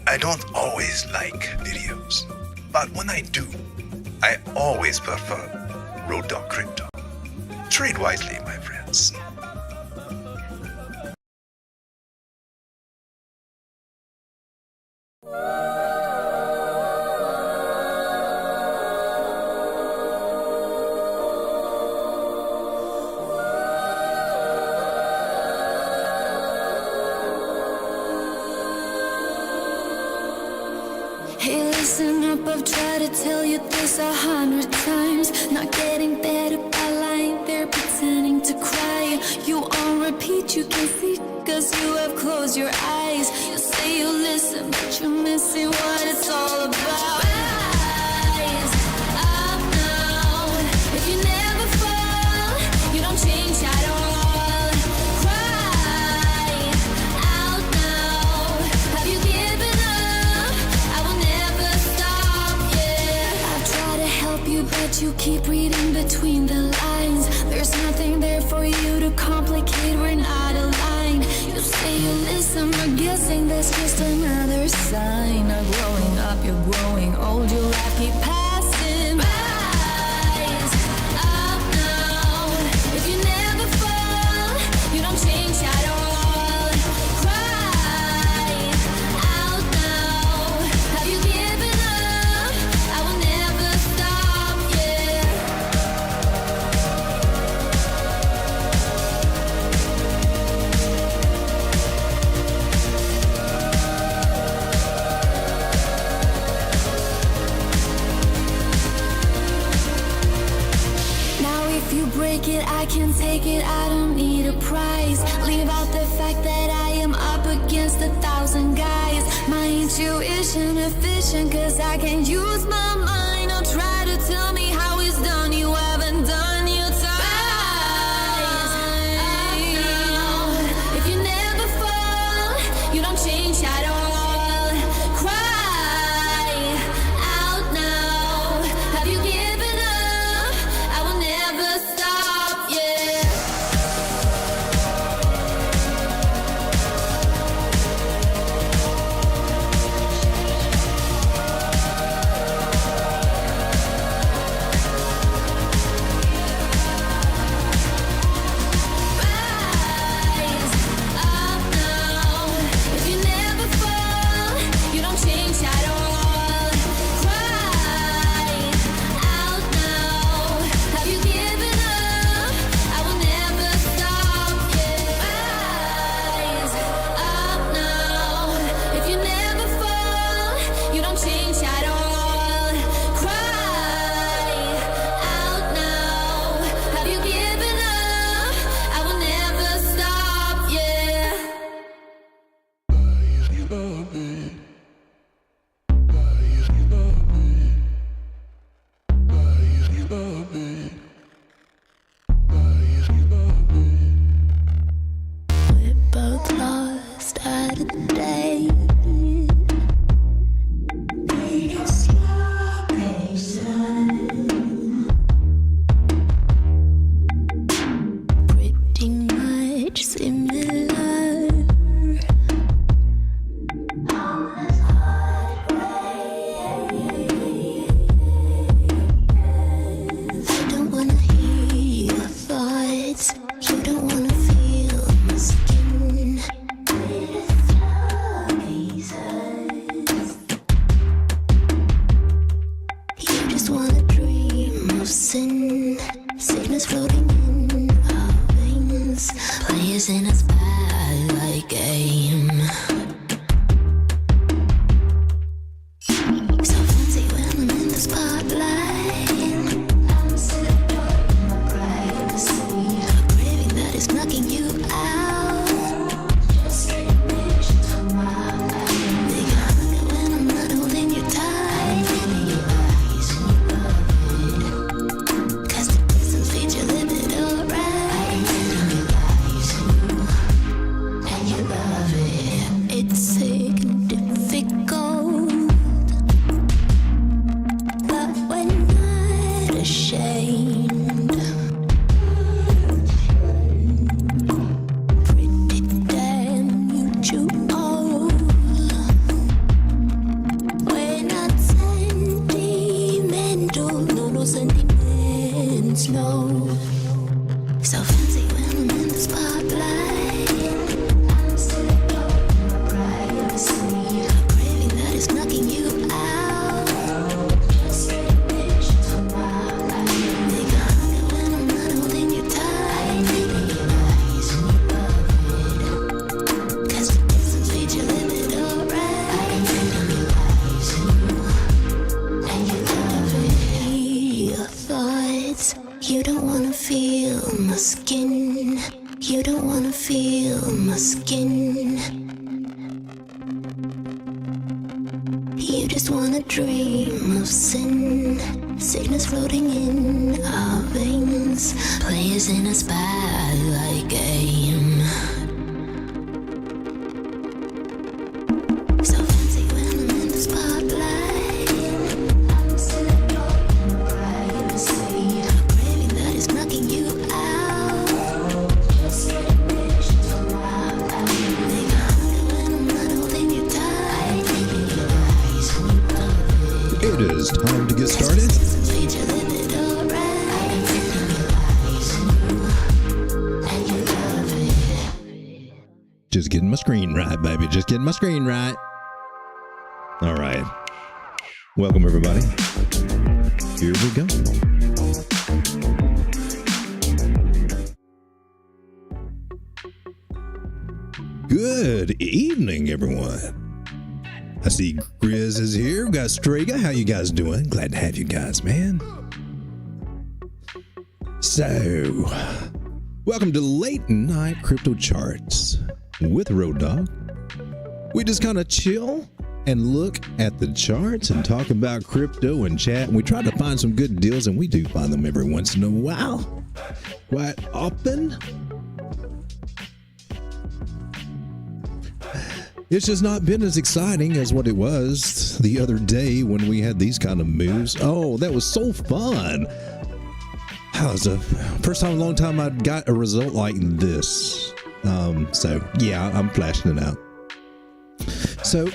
I don't always like videos, but when I do, I always prefer Road Dog Crypto. Trade wisely, my friends. Hey, listen up, I've tried to tell you this 100 times. Not getting better by lying there pretending to cry. You on repeat, you can see, cause you have closed your eyes. You say you listen, but you're missing what it's all about. Rise up now. If you never fall, you don't change at all. Cry out now. Have you given up? I will never stop, yeah. I've tried to help you, but you keep reading between the lines. There's nothing there for you to complicate, we're not aligned. You say you listen, but guessing that's just another sign of growing up. You're growing old, your life keep passing by. Rise up now. If you never fall, you don't change at all. Cry out now. Have you given up? I will never stop, yeah. Now if you break it, I can take it, I don't need a prize. Leave out the fact that I am up against 1,000 guys. My intuition efficient, cause I can use my mind. Don't try to tell me how it's done, you haven't done your time. If you never fall, you don't change at all. Cry out now. Have you given up? I will never stop, yeah. Rise up now. If you never fall, you don't change at all. Cry out now. Have you given up? I will never stop, yeah. Rise up now. If you never fall, you don't change at all. Cry out now. Have you given up? I will never stop, yeah. We're both lost at a day. Pretty much similar. I don't wanna hear your thoughts. You don't wanna feel my skin. You just wanna dream of sin. Sickness floating in our veins. Players in a spotlight game. So fancy when I'm in the spotlight. I'm celebrating my privacy. A craving that is knocking you out. Just trading visions for my life. Big hunger when I'm not holding you tight. In your eyes and you love it. Cause the distance feeds your limit, alright. In your eyes and you love it. It's sick and difficult, but we're not ashamed. Pretty damn, you chew all. no sentiments, no. So fancy when I'm in the spotlight. I'm still in my privacy. A craving that is knocking you out. Just get pictures from my life. Make a hunger when I'm not holding you tight. Making you eyes when you love it. Cause the distance made you live it alright. I'm feeling your eyes and you love it. Your thoughts. You don't wanna feel my skin. You don't wanna feel my skin. You just wanna dream of sin. Sickness floating in our veins. Players in a spotlight game. So fancy when I'm in the spotlight. I'm still in my privacy. A craving that is knocking you out. Just get pictures from my life. Make a hunger when I'm not holding you tight. Making you eyes when you love it. It is time to get started. Distance made you live it alright. I'm feeling your eyes and you love it. Just getting my screen right, baby. Just getting my screen right. All right. Welcome, everybody. Here we go. Good evening, everyone. I see Grizz is here. We got Strega. How you guys doing? Glad to have you guys, man. So, welcome to Late Night Crypto Charts with Road Dogg. We just kind of chill and look at the charts and talk about crypto and chat. And we try to find some good deals, and we do find them every once in a while. Quite often. It's just not been as exciting as what it was the other day when we had these kind of moves. Oh, that was so fun. That was the first time in a long time I got a result like this. So yeah, I'm flashing it out. So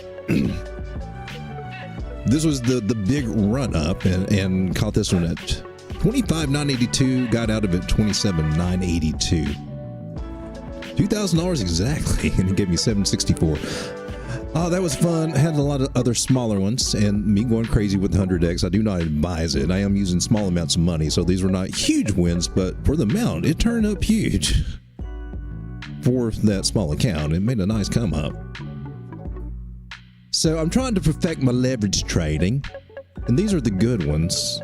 this was the big run up and caught this one at 25,982, got out of it 27,982. $2,000 exactly, and it gave me 764. Oh, that was fun. Had a lot of other smaller ones, and me going crazy with 100x. I do not advise it. I am using small amounts of money, so these were not huge wins, but for the amount, it turned up huge. For that small account, it made a nice come up. So I'm trying to perfect my leverage trading, and these are the good ones.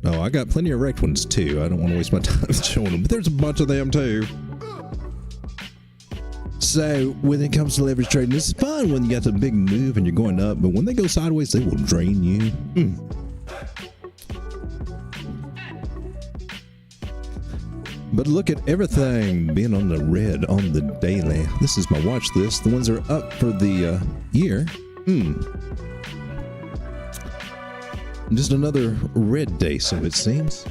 Oh, I got plenty of wrecked ones too. I don't want to waste my time showing them, but there's a bunch of them too. So when it comes to leverage trading, it's fun when you got a big move and you're going up, but when they go sideways, they will drain you. But look at everything being on the red on the daily. This is my watch list. The ones that are up for the year. Just another red day, so it seems.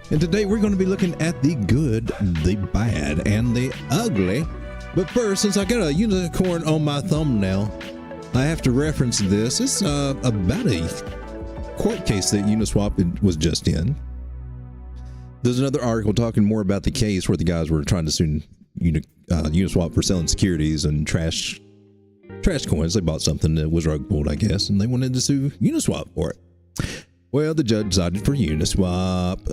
And today we're going to be looking at the good, the bad, and the ugly. But first, since I got a unicorn on my thumbnail, I have to reference this. It's about a court case that UniSwap was just in. There's another article talking more about the case where the guys were trying to sue UniSwap for selling securities and trash coins. They bought something that was rug pulled, I guess, and they wanted to sue UniSwap for it. Well, the judge decided for UniSwap.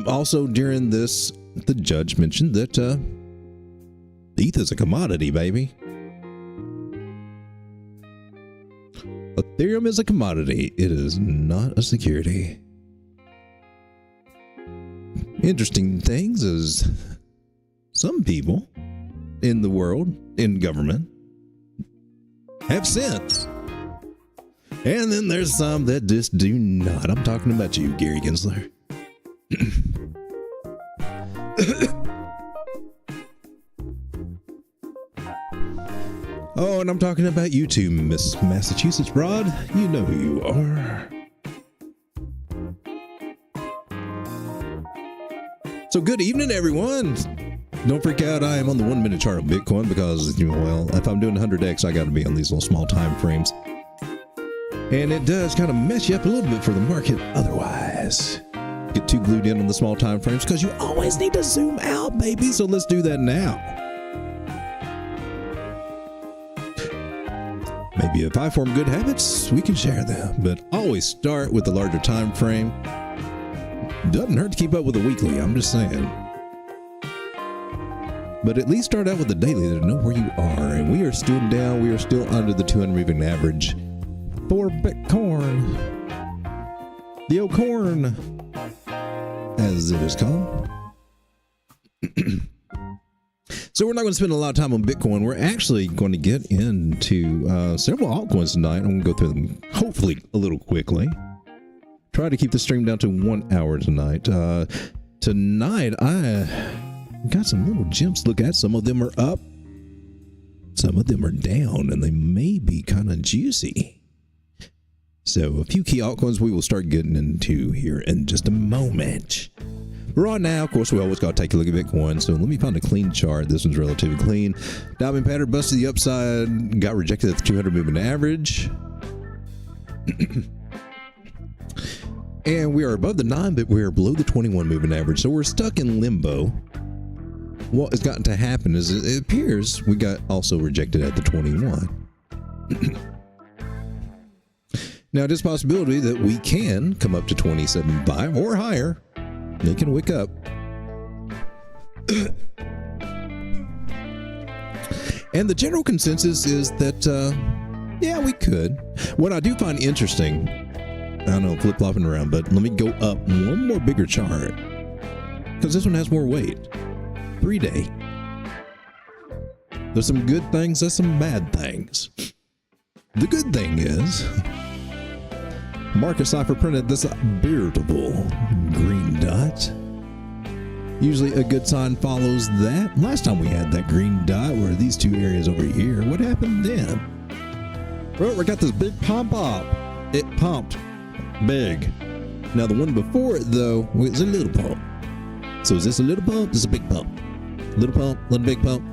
Also, during this, the judge mentioned that ETH is a commodity, baby. Ethereum is a commodity. It is not a security. Interesting things is some people in the world, in government, have sense. And then there's some that just do not. I'm talking about you, Gary Gensler. Oh, and I'm talking about you too, Miss Massachusetts Broad. You know who you are. So good evening, everyone. Don't freak out. I am on the 1 minute chart of Bitcoin because, well, if I'm doing 100x, I got to be on these little small time frames. And it does kind of mess you up a little bit for the market otherwise. Get too glued in on the small time frames because you always need to zoom out, baby. So let's do that now. Maybe if I form good habits, we can share them, but always start with the larger time frame. Doesn't hurt to keep up with the weekly, I'm just saying. But at least start out with the daily to know where you are. And we are still down. We are still under the 200 moving average for Bitcoin. The old corn, as it is called. So we're not going to spend a lot of time on Bitcoin. We're actually going to get into several altcoins tonight. I'm going to go through them hopefully a little quickly. Try to keep the stream down to 1 hour tonight. Tonight, I got some little gems to look at. Some of them are up. Some of them are down, and they may be kind of juicy. So a few key altcoins we will start getting into here in just a moment. Right now, of course, we always got to take a look at Bitcoin. So let me find a clean chart. This one's relatively clean. Diamond pattern busted the upside, got rejected at the 200 moving average. And we are above the 9, but we are below the 21 moving average. So we're stuck in limbo. What has gotten to happen is it appears we got also rejected at the 21. Now, there's a possibility that we can come up to 27.5 or higher. They can wake up. And the general consensus is that, yeah, we could. What I do find interesting, I don't know, flip-flopping around, but let me go up one more bigger chart. Because this one has more weight. 3-day. There's some good things, there's some bad things. The good thing is, Market Cipher printed this veritable green dot. Usually a good sign follows that. Last time we had that green dot were these two areas over here. What happened then? Well, we got this big pump up. It pumped big. Now the one before it though was a little pump. So is this a little pump? This is a big pump. Little pump, little big pump,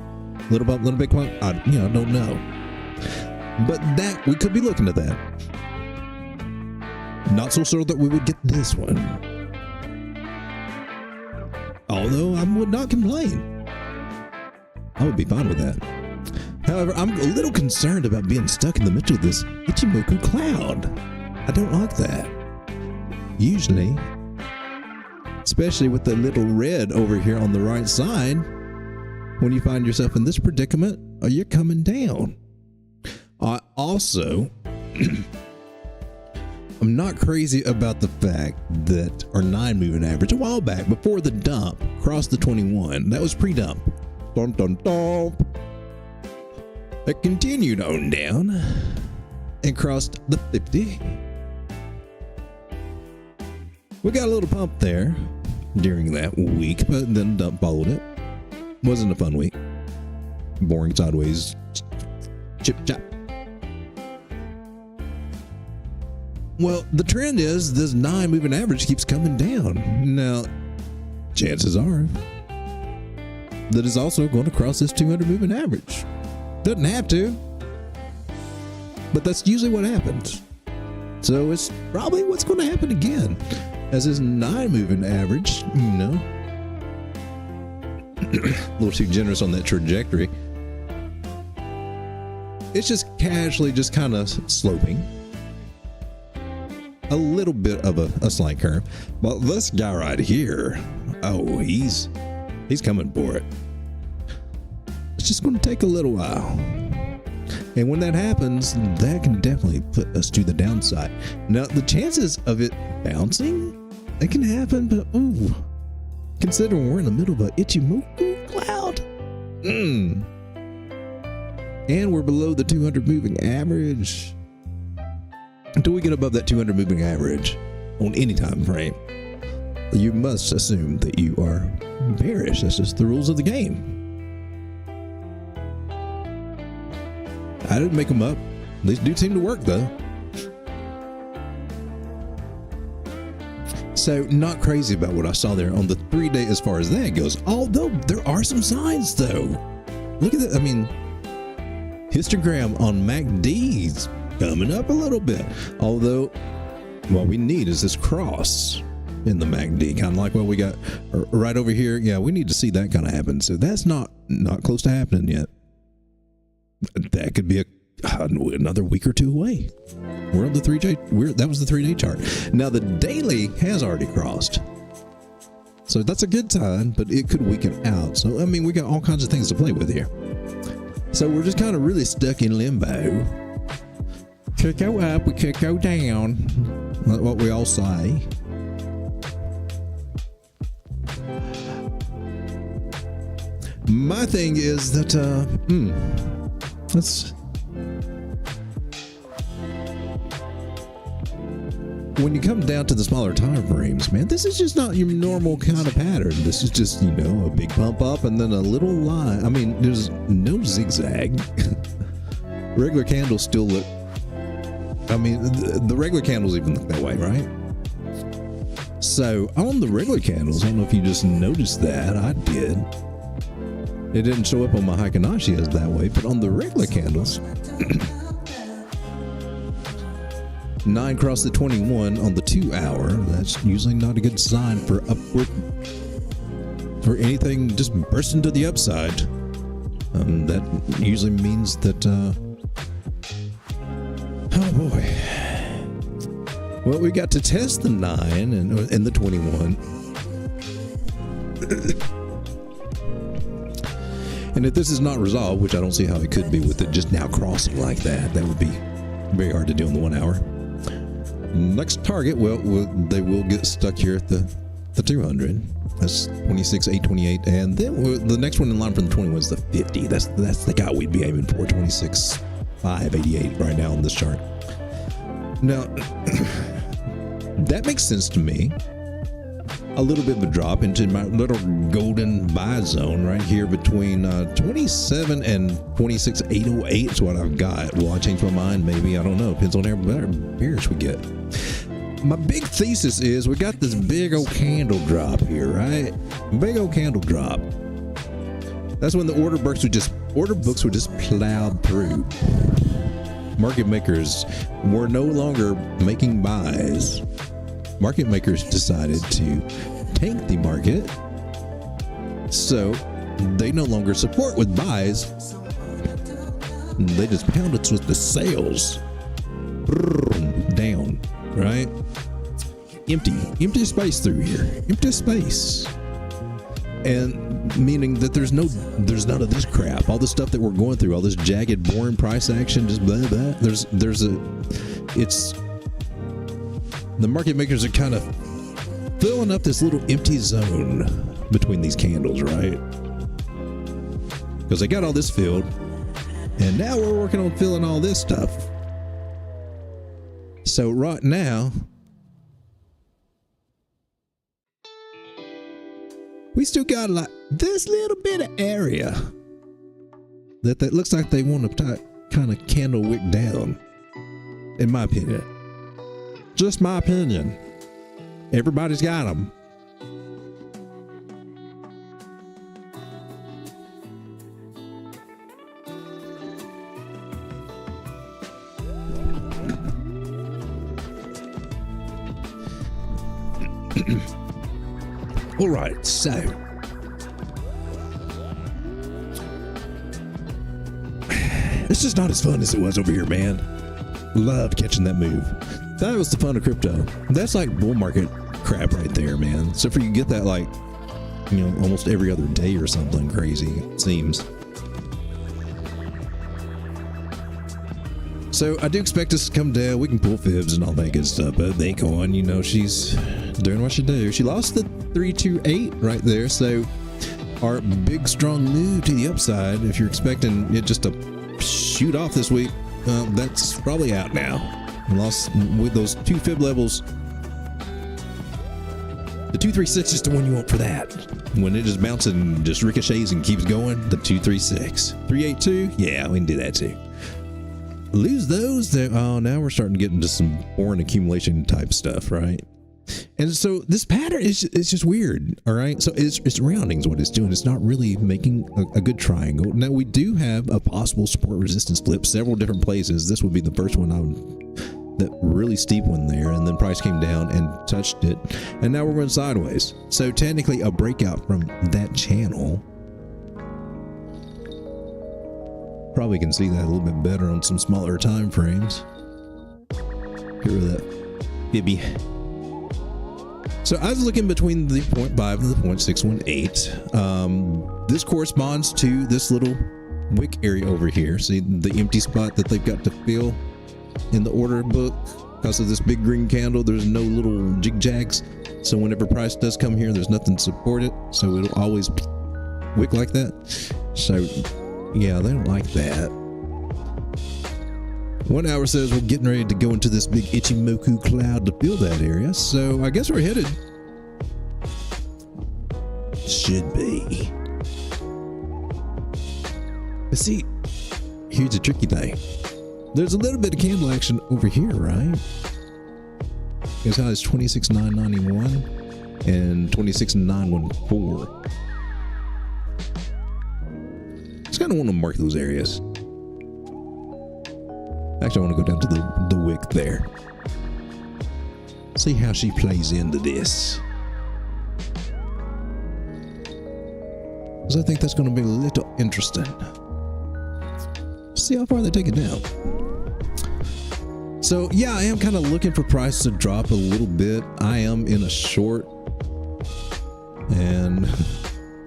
little pump, little big pump. I don't know. But that we could be looking at that. Not so sure that we would get this one. Although I would not complain. I would be fine with that. However, I'm a little concerned about being stuck in the middle of this Ichimoku cloud. I don't like that. Usually, especially with the little red over here on the right side, when you find yourself in this predicament, you're coming down. I also... I'm not crazy about the fact that our 9 moving average a while back before the dump crossed the 21. That was pre-dump. Dun, dun, dun. It continued on down and crossed the 50. We got a little pump there during that week, but then dump followed it. Wasn't a fun week. Boring sideways. Chip chop. Well, the trend is this 9 moving average keeps coming down. Now, chances are that it's also going to cross this 200 moving average. Doesn't have to, but that's usually what happens. So it's probably what's going to happen again, as this 9 moving average, a little too generous on that trajectory. It's just casually just kind of sloping. A little bit of a slight curve. But this guy right here, oh, he's coming for it. It's just going to take a little while. And when that happens, that can definitely put us to the downside. Now, the chances of it bouncing, it can happen, but ooh, considering we're in the middle of an Ichimoku cloud. And we're below the 200 moving average. Until we get above that 200 moving average on any time frame, you must assume that you are bearish. That's just the rules of the game. I didn't make them up. These do seem to work though. So not crazy about what I saw there on the 3-day as far as that goes. Although there are some signs though. Look at that. I mean, histogram on MACD's coming up a little bit. Although, what we need is this cross in the MACD, kind of like what we got right over here. Yeah, we need to see that kind of happen. So that's not close to happening yet. That could be another week or two away. We're on the 3-day. That was the 3-day chart. Now the daily has already crossed. So that's a good sign, but it could weaken out. So, I mean, we got all kinds of things to play with here. So we're just kind of really stuck in limbo. Could go up, we could go down. Like what we all say. My thing is that, when you come down to the smaller time frames, man, this is just not your normal kind of pattern. This is just, you know, a big pump up and then a little line. I mean, there's no zigzag. Regular candles still look, I mean, the regular candles even look that way, right? So on the regular candles, I don't know if you just noticed that. I did. It didn't show up on my Hikanashi as that way, but on the regular candles, 9 crossed the 21 on the 2 hour. That's usually not a good sign for upward, for anything just bursting to the upside. That usually means that, oh boy. Well, we got to test the 9 and the 21. And if this is not resolved, which I don't see how it could be with it just now crossing like that, that would be very hard to do in the 1 hour. Next target, well, they will get stuck here at the 200. That's 26,828, and then the next one in line from the 21 is the 50. That's the guy we'd be aiming for, 26,588 right now on this chart. Now, that makes sense to me. A little bit of a drop into my little golden buy zone right here between 27 and 26,808 is what I've got. Will I change my mind? Maybe. I don't know. Depends on how bearish we get. My big thesis is we got this big old candle drop here, right? Big old candle drop. That's when the order books would just plowed through. Market makers were no longer making buys. Market makers decided to tank the market, so they no longer support with buys. They just pound it with the sales down, right? Empty space through here, empty space, and meaning that there's none of this crap, all the stuff that we're going through, all this jagged, boring price action, just blah blah. The market makers are kind of filling up this little empty zone between these candles, right? Because they got all this filled, and now we're working on filling all this stuff. So right now, we still got like this little bit of area that looks like they want to kind of candle wick down, in my opinion. Just my opinion. Everybody's got them. All right, so it's just not as fun as it was over here, man. Loved catching that move. That was the fun of crypto. That's like bull market crap right there, man. So for you get that like, you know, almost every other day or something crazy, it seems. So I do expect us to come down. We can pull fibs and all that good stuff, but KuCoin, you know, she's doing what she do. She lost the 328 right there. So our big strong move to the upside, if you're expecting it just to shoot off this week, that's probably out now. Lost with those 2 fib levels. The 236 is the one you want for that. When it just bounces and just ricochets and keeps going, the 236. 382, yeah, we can do that too. Lose those, oh, now we're starting to get into some boring accumulation type stuff, right? And so this pattern is just weird. All right. So it's rounding is what it's doing. It's not really making a good triangle. Now we do have a possible support resistance flip several different places. This would be the first one that really steep one there, and then price came down and touched it, and now we're going sideways. So technically a breakout from that channel. Probably can see that a little bit better on some smaller time frames. Get rid of that bibby. So I was looking between the 0.5 and the 0.618. This corresponds to this little wick area over here. See the empty spot that they've got to fill in the order book because of this big green candle. There's no little jig jags, so whenever price does come here, there's nothing to support it, so it'll always wick like that. So yeah, they don't like that. 1 hour says we're getting ready to go into this big Ichimoku cloud to fill that area, so I guess we're headed. Should be. But see, here's the tricky thing. There's a little bit of candle action over here, right? As high as 26,991 and 26,914. Just kind of want to mark those areas. Actually, I want to go down to the wick there. See how she plays into this. Because I think that's going to be a little interesting. See how far they take it down. So yeah, I am kind of looking for price to drop a little bit. I am in a short, and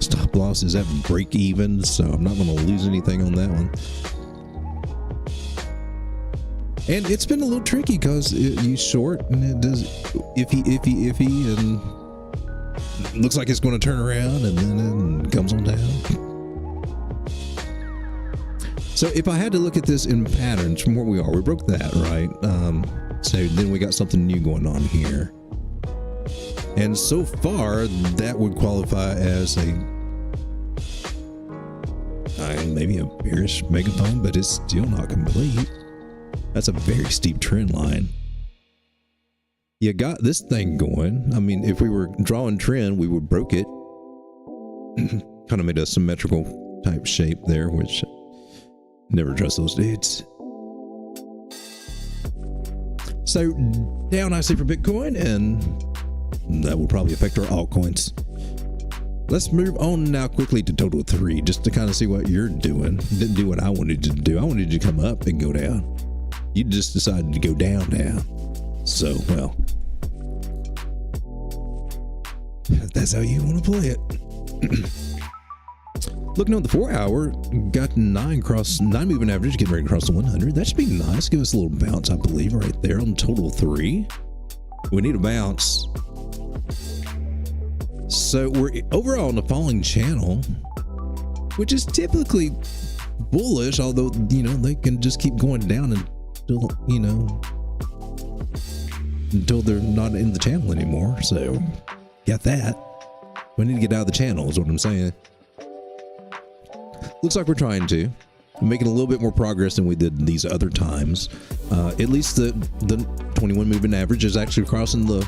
stop loss is at break even, so I'm not going to lose anything on that one. And it's been a little tricky because you short and it does iffy, and looks like it's going to turn around and then it comes on down. So if I had to look at this in patterns from where we are, we broke that, right? So then we got something new going on here. And so far, that would qualify as maybe a bearish megaphone, but it's still not complete. That's a very steep trend line. You got this thing going. I mean, if we were drawing trend, we would broke it. Kind of made a symmetrical type shape there, which never trust those dudes. So down I see for Bitcoin, and that will probably affect our altcoins. Let's move on now quickly to total 3, just to kind of see what you're doing. Didn't do what I wanted to do. I wanted you to come up and go down. You just decided to go down. So, well, that's how you want to play it. Looking on the 4 hour, got 9 moving average, getting ready to cross the 100. That should be nice. Give us a little bounce, I believe, right there on total 3. We need a bounce. So we're overall in the falling channel, which is typically bullish, although, they can just keep going down until, until they're not in the channel anymore. So got that. We need to get out of the channel is what I'm saying. Looks like we're trying to. We're making a little bit more progress than we did these other times. At least the 21 moving average is actually crossing the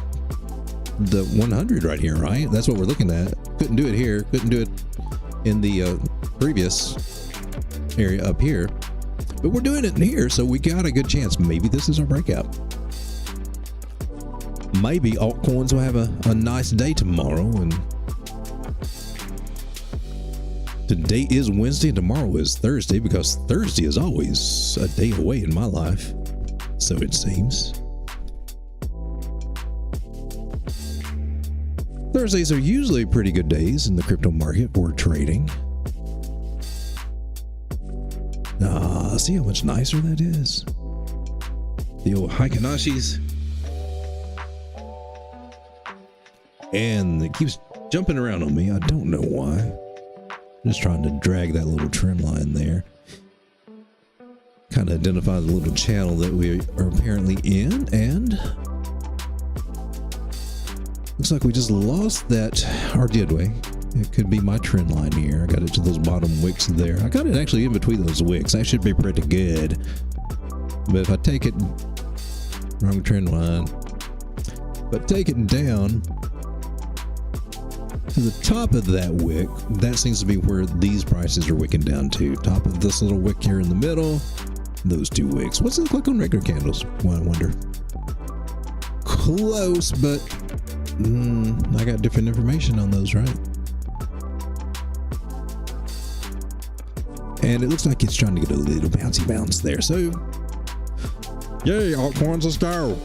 100 right here, right? That's what we're looking at. Couldn't do it here. Couldn't do it in the previous area up here. But we're doing it in here, so we got a good chance. Maybe this is our breakout. Maybe altcoins will have a nice day tomorrow, and today is Wednesday and tomorrow is Thursday, because Thursday is always a day away in my life, so it seems. Thursdays are usually pretty good days in the crypto market for trading. See how much nicer that is? The old Heikanashis. And it keeps jumping around on me. I don't know why. Just trying to drag that little trend line there. Kind of identify the little channel that we are apparently in, and looks like we just lost that, or did we? It could be my trend line here. I got it to those bottom wicks there. I got it actually in between those wicks. That should be pretty good. But if I take it, wrong trend line, But take it down to the top of that wick. That seems to be where these prices are wicking down to. Top of this little wick here in the middle. Those two wicks. What's it look like on regular candles? Well, I wonder. Close, but I got different information on those, right? And it looks like it's trying to get a little bouncy bounce there. So, yay, altcoins, let's go.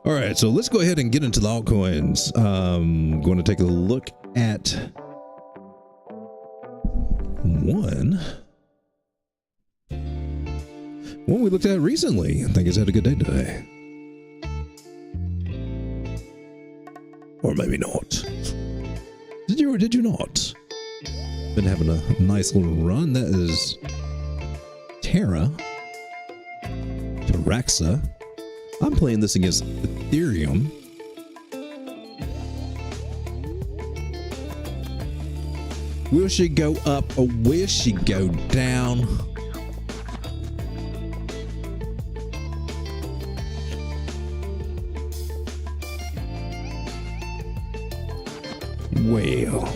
All right, so let's go ahead and get into the altcoins. I'm going to take a look at one we looked at recently. I think it's had a good day today. Or maybe not. Did you or did you not? Been having a nice little run. That is Taraxa. I'm playing this against Ethereum. Will she go up or will she go down? Well,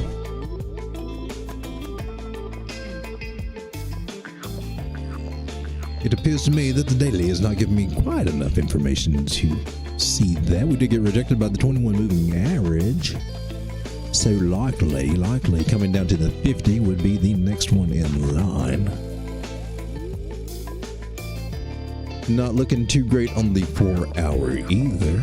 it appears to me that the daily is not giving me quite enough information to see that. We did get rejected by the 21 moving average. So likely coming down to the 50 would be the next one in line. Not looking too great on the 4 hour either.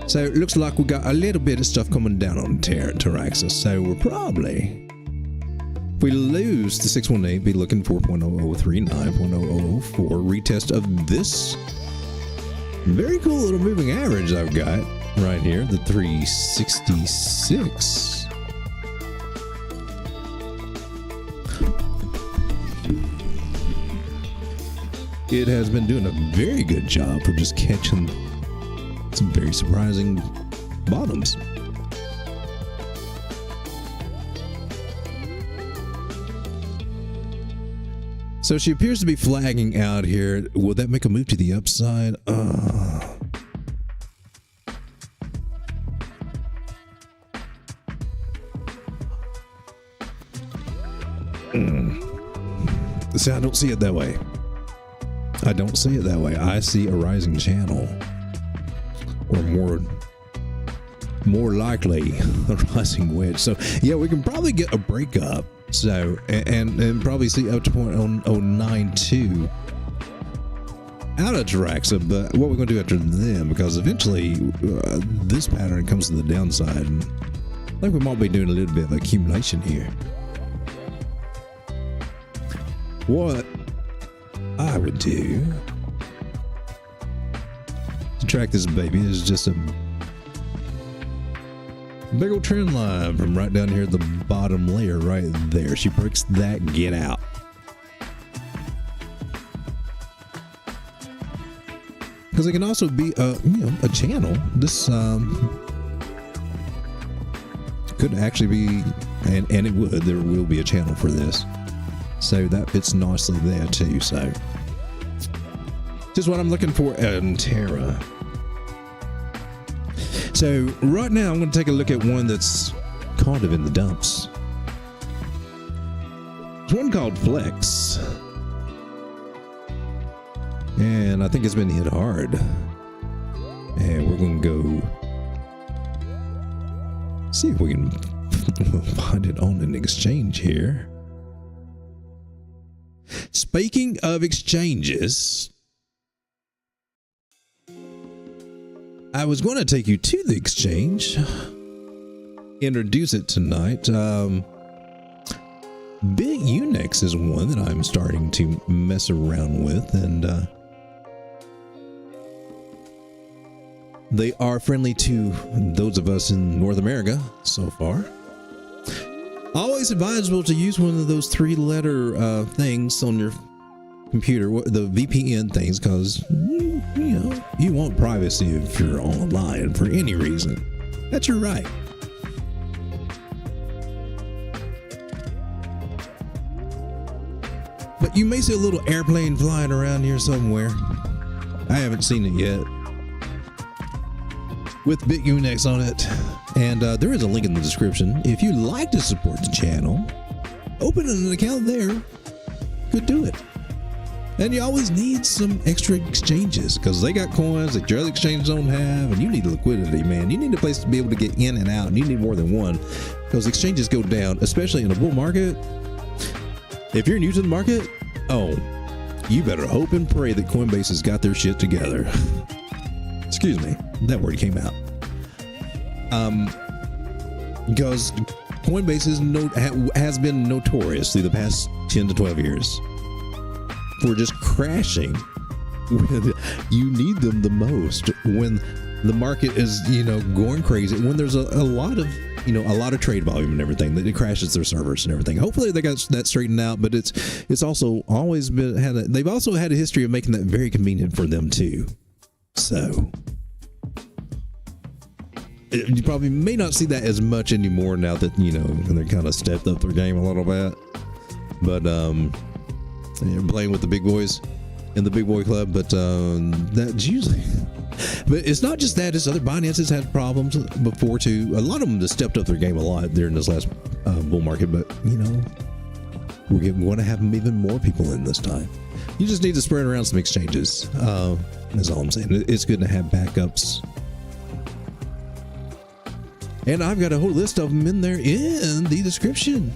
So it looks like we got a little bit of stuff coming down on Taraxa. So we're probably, if we lose the 618, be looking for 0.0039, 0.0004 retest of this very cool little moving average I've got right here, the 366. It has been doing a very good job for just catching some very surprising bottoms. So she appears to be flagging out here. Will that make a move to the upside? See, I don't see it that way. I don't see it that way. I see a rising channel, or more likely a rising wedge. So yeah, we can probably get a breakup. So and probably see up to 0.092 out of Taraxa. But what we're going to do after them, because eventually this pattern comes to the downside, and I think we might be doing a little bit of accumulation here. What I would do to track this baby is just a big old trend line from right down here at the bottom layer right there. She breaks that, get out. Because it can also be a channel. This could actually be, and it would, there will be a channel for this. So that fits nicely there too. So this is what I'm looking for in Terra. So right now I'm going to take a look at one that's kind of in the dumps. It's one called Flex. And I think it's been hit hard. And we're going to go see if we can find it on an exchange here. Speaking of exchanges, I was going to take you to the exchange, introduce it tonight. Big Unix is one that I'm starting to mess around with, and they are friendly to those of us in North America so far. Always advisable to use one of those 3-letter things on your computer, the VPN things, because you want privacy if you're online for any reason. That's your right. But you may see a little airplane flying around here somewhere. I haven't seen it yet. With BitUnix on it. And there is a link in the description. If you'd like to support the channel, open an account there. Could do it. And you always need some extra exchanges because they got coins that your other exchanges don't have, and you need liquidity, man. You need a place to be able to get in and out, and you need more than one because exchanges go down, especially in a bull market. If you're new to the market, oh, you better hope and pray that Coinbase has got their shit together. Excuse me, that word came out. Because Coinbase has been notorious through the past 10 to 12 years for just crashing when you need them the most, when the market is, going crazy, when there's a lot of trade volume and everything, that it crashes their servers and everything. Hopefully they got that straightened out, but it's also always been they've also had a history of making that very convenient for them too. So you probably may not see that as much anymore now that they're kind of stepped up their game a little bit, but you're playing with the big boys in the big boy club, but that's usually. But it's not just that; it's other Binance's had problems before too. A lot of them just stepped up their game a lot during this last bull market, but we're going to have even more people in this time. You just need to spread around some exchanges. That's all I'm saying. It's good to have backups. And I've got a whole list of them in there in the description.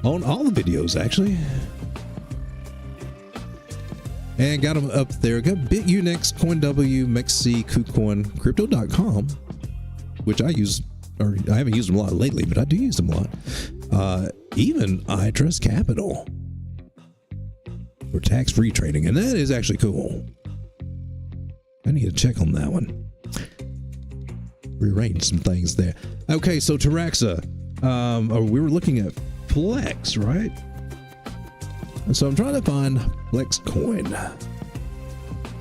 On all the videos, actually. And got them up there. Got BitUnix, CoinW, MEXC, KuCoin, Crypto.com, which I use, or I haven't used them a lot lately, but I do use them a lot. Even iTrustCapital for tax-free trading, and that is actually cool. I need to check on that one. Rearrange some things there. Okay, so Taraxa. We were looking at Flex, right? And so I'm trying to find FlexCoin.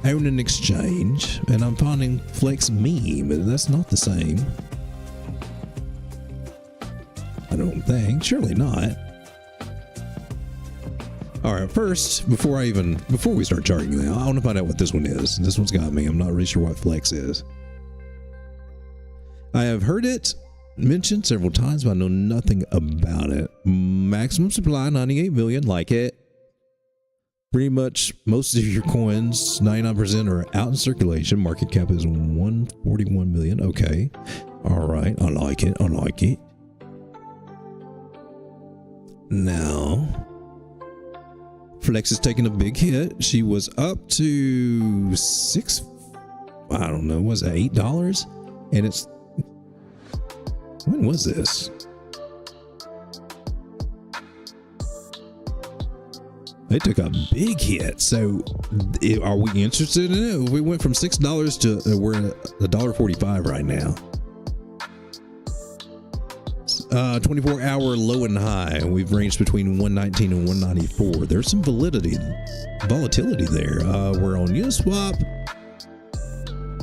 Own an exchange, and I'm finding Flex Meme, but that's not the same. I don't think. Surely not. All right, first, before we start charting now, I want to find out what this one is. This one's got me. I'm not really sure what Flex is. I have heard it mentioned several times, but I know nothing about it. Maximum supply, 98 million, like it. Pretty much most of your coins, 99% are out in circulation. Market cap is 141 million. Okay. All right. I like it. Now, Flex is taking a big hit. She was up to was it $8? And it's, when was this? They took a big hit. So are we interested in it? We went from $6 to we're at $1.45 right now. 24-hour low and high. We've ranged between 119 and 194. There's some volatility there. We're on UniSwap,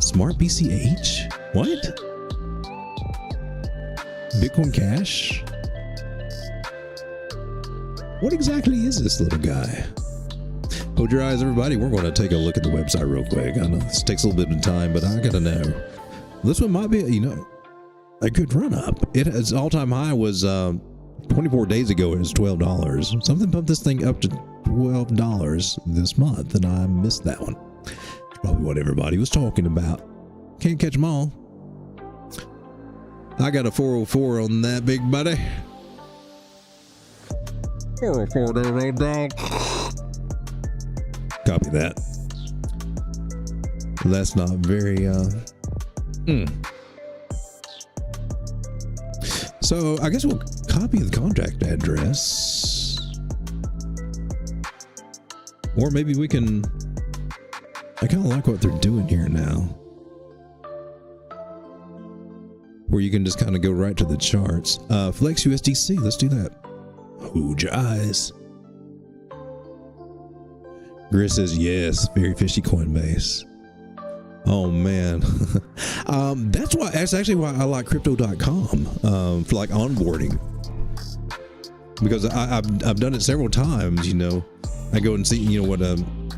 Smart BCH. What? Bitcoin Cash. What exactly is this little guy? Hold your eyes, everybody. We're going to take a look at the website real quick. I know this takes a little bit of time, but I got to know. This one might be, a good run up. Its all-time high was 24 days ago. It was $12. Something bumped this thing up to $12 this month, and I missed that one. It's probably what everybody was talking about. Can't catch them all. I got a 404 on that, big buddy. 404 there, road dog. Copy that. That's not very So I guess we'll copy the contract address, or maybe we can. I kind of like what they're doing here now, where you can just kind of go right to the charts. Flex USDC. Let's do that. Hold your eyes. Gris says yes. Very fishy Coinbase. Oh man. That's actually why I like crypto.com for like onboarding. because I've done it several times. You know, I go and see, you know, what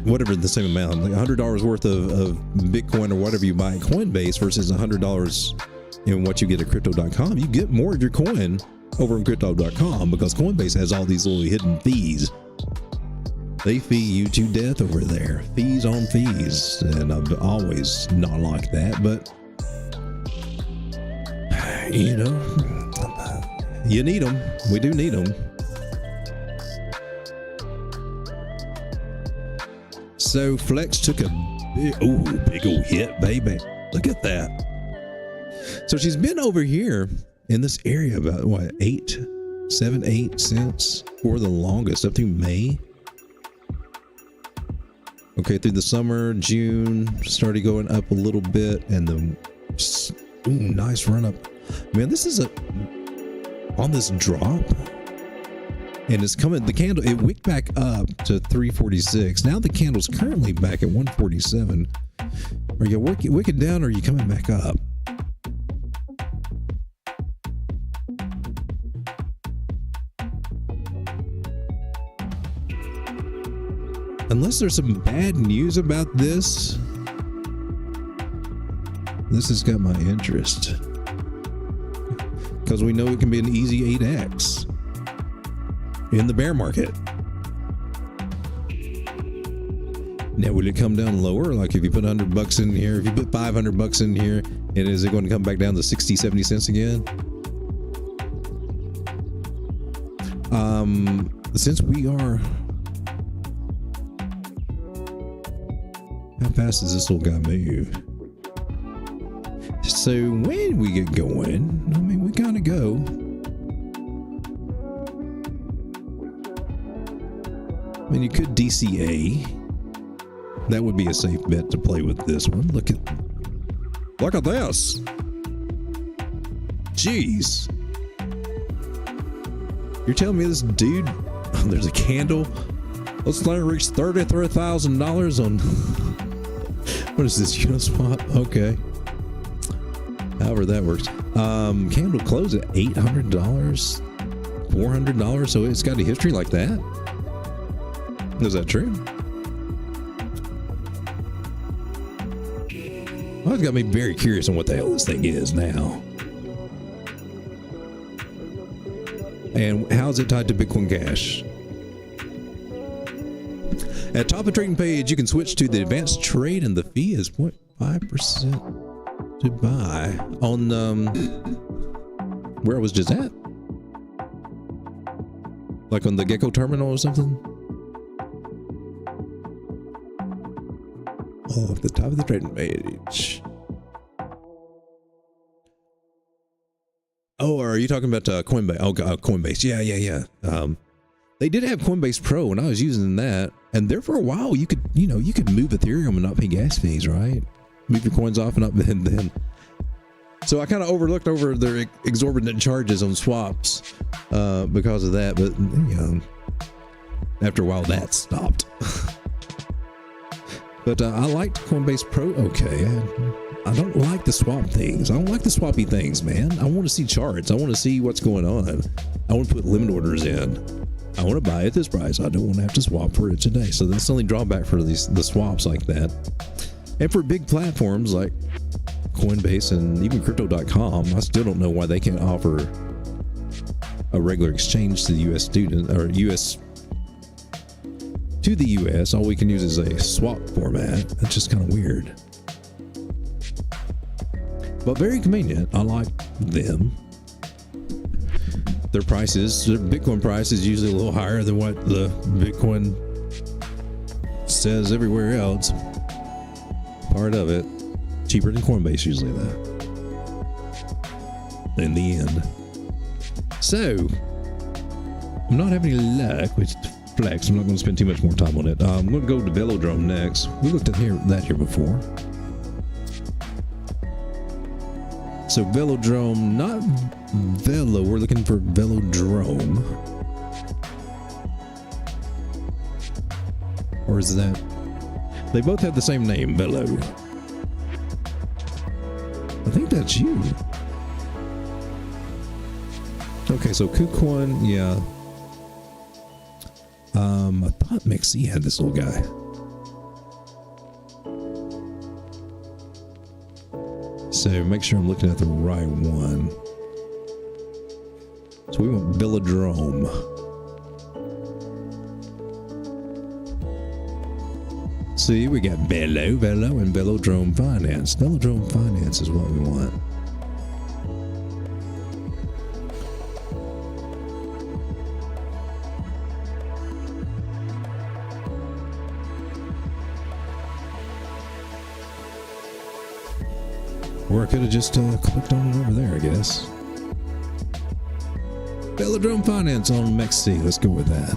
whatever the same amount, like $100 worth of Bitcoin or whatever you buy at Coinbase versus $100 in what you get at Crypto.com. You get more of your coin over on Crypto.com because Coinbase has all these little hidden fees. They fee you to death over there, fees on fees, and I've always not liked that. But you know, you need them. We do need them. So Flex took a big old hit, baby. Look at that. So she's been over here in this area about what, 7, 8 cents for the longest, up through May. Okay, through the summer, June, started going up a little bit, and then nice run up. Man, this is on this drop, and it's coming. The candle, it wicked back up to 346. Now the candle's currently back at 147. Are you wicking down, or are you coming back up? Unless there's some bad news about this, this has got my interest. Because we know it can be an easy 8x in the bear market. Now, will it come down lower? Like if you put $100 in here, if you put $500 in here, and is it going to come back down to 60, 70 cents again? Since we are... How fast does this little guy move? So when we get going, I mean, we kind of go. I mean, you could DCA. That would be a safe bet to play with this one. Look at this. Jeez. You're telling me this dude, there's a candle. Let's let it reach $33,000 on, what is this, UniSwap? Okay. However that works. Candle closed at $800, $400, so it's got a history like that? Is that true? Well, it's got me very curious on what the hell this thing is now. And how's it tied to Bitcoin Cash? At top of the trading page, you can switch to the advanced trade, and the fee is 0.5% to buy on where I was just at, like on the Gecko terminal or something. Oh, at the top of the trading page. Oh, are you talking about Coinbase? Oh, Coinbase. Yeah. They did have Coinbase Pro, and I was using that. And there for a while, you could move Ethereum and not pay gas fees, right? Move your coins off and up, and then. So I kind of overlooked over their exorbitant charges on swaps because of that. But you know, after a while, that stopped. But I liked Coinbase Pro. Okay, I don't like the swap things. I don't like the swappy things, man. I want to see charts. I want to see what's going on. I want to put limit orders in. I want to buy at this price. I don't want to have to swap for it today. So that's the only drawback for the swaps like that. And for big platforms like Coinbase and even Crypto.com, I still don't know why they can't offer a regular exchange to the U.S. student or U.S. to the U.S. All we can use is a swap format. That's just kind of weird. But very convenient. I like them. Their prices, their Bitcoin price is usually a little higher than what the Bitcoin says everywhere else. Part of it. Cheaper than Coinbase usually, though. In the end. So, I'm not having any luck with Flex. I'm not going to spend too much more time on it. I'm going to go to Velodrome next. We looked at that here before. So Velodrome, not Velo. We're looking for Velodrome. Or is that? They both have the same name, Velo. I think that's you. Okay, so KuCoin, yeah. I thought Mixie had this little guy. So make sure I'm looking at the right one. So we want Velodrome. See, we got Velo, and Velodrome Finance. Velodrome Finance is what we want. Or I could have just clicked on it over there, I guess. Velodrome Finance on Mexi. Let's go with that.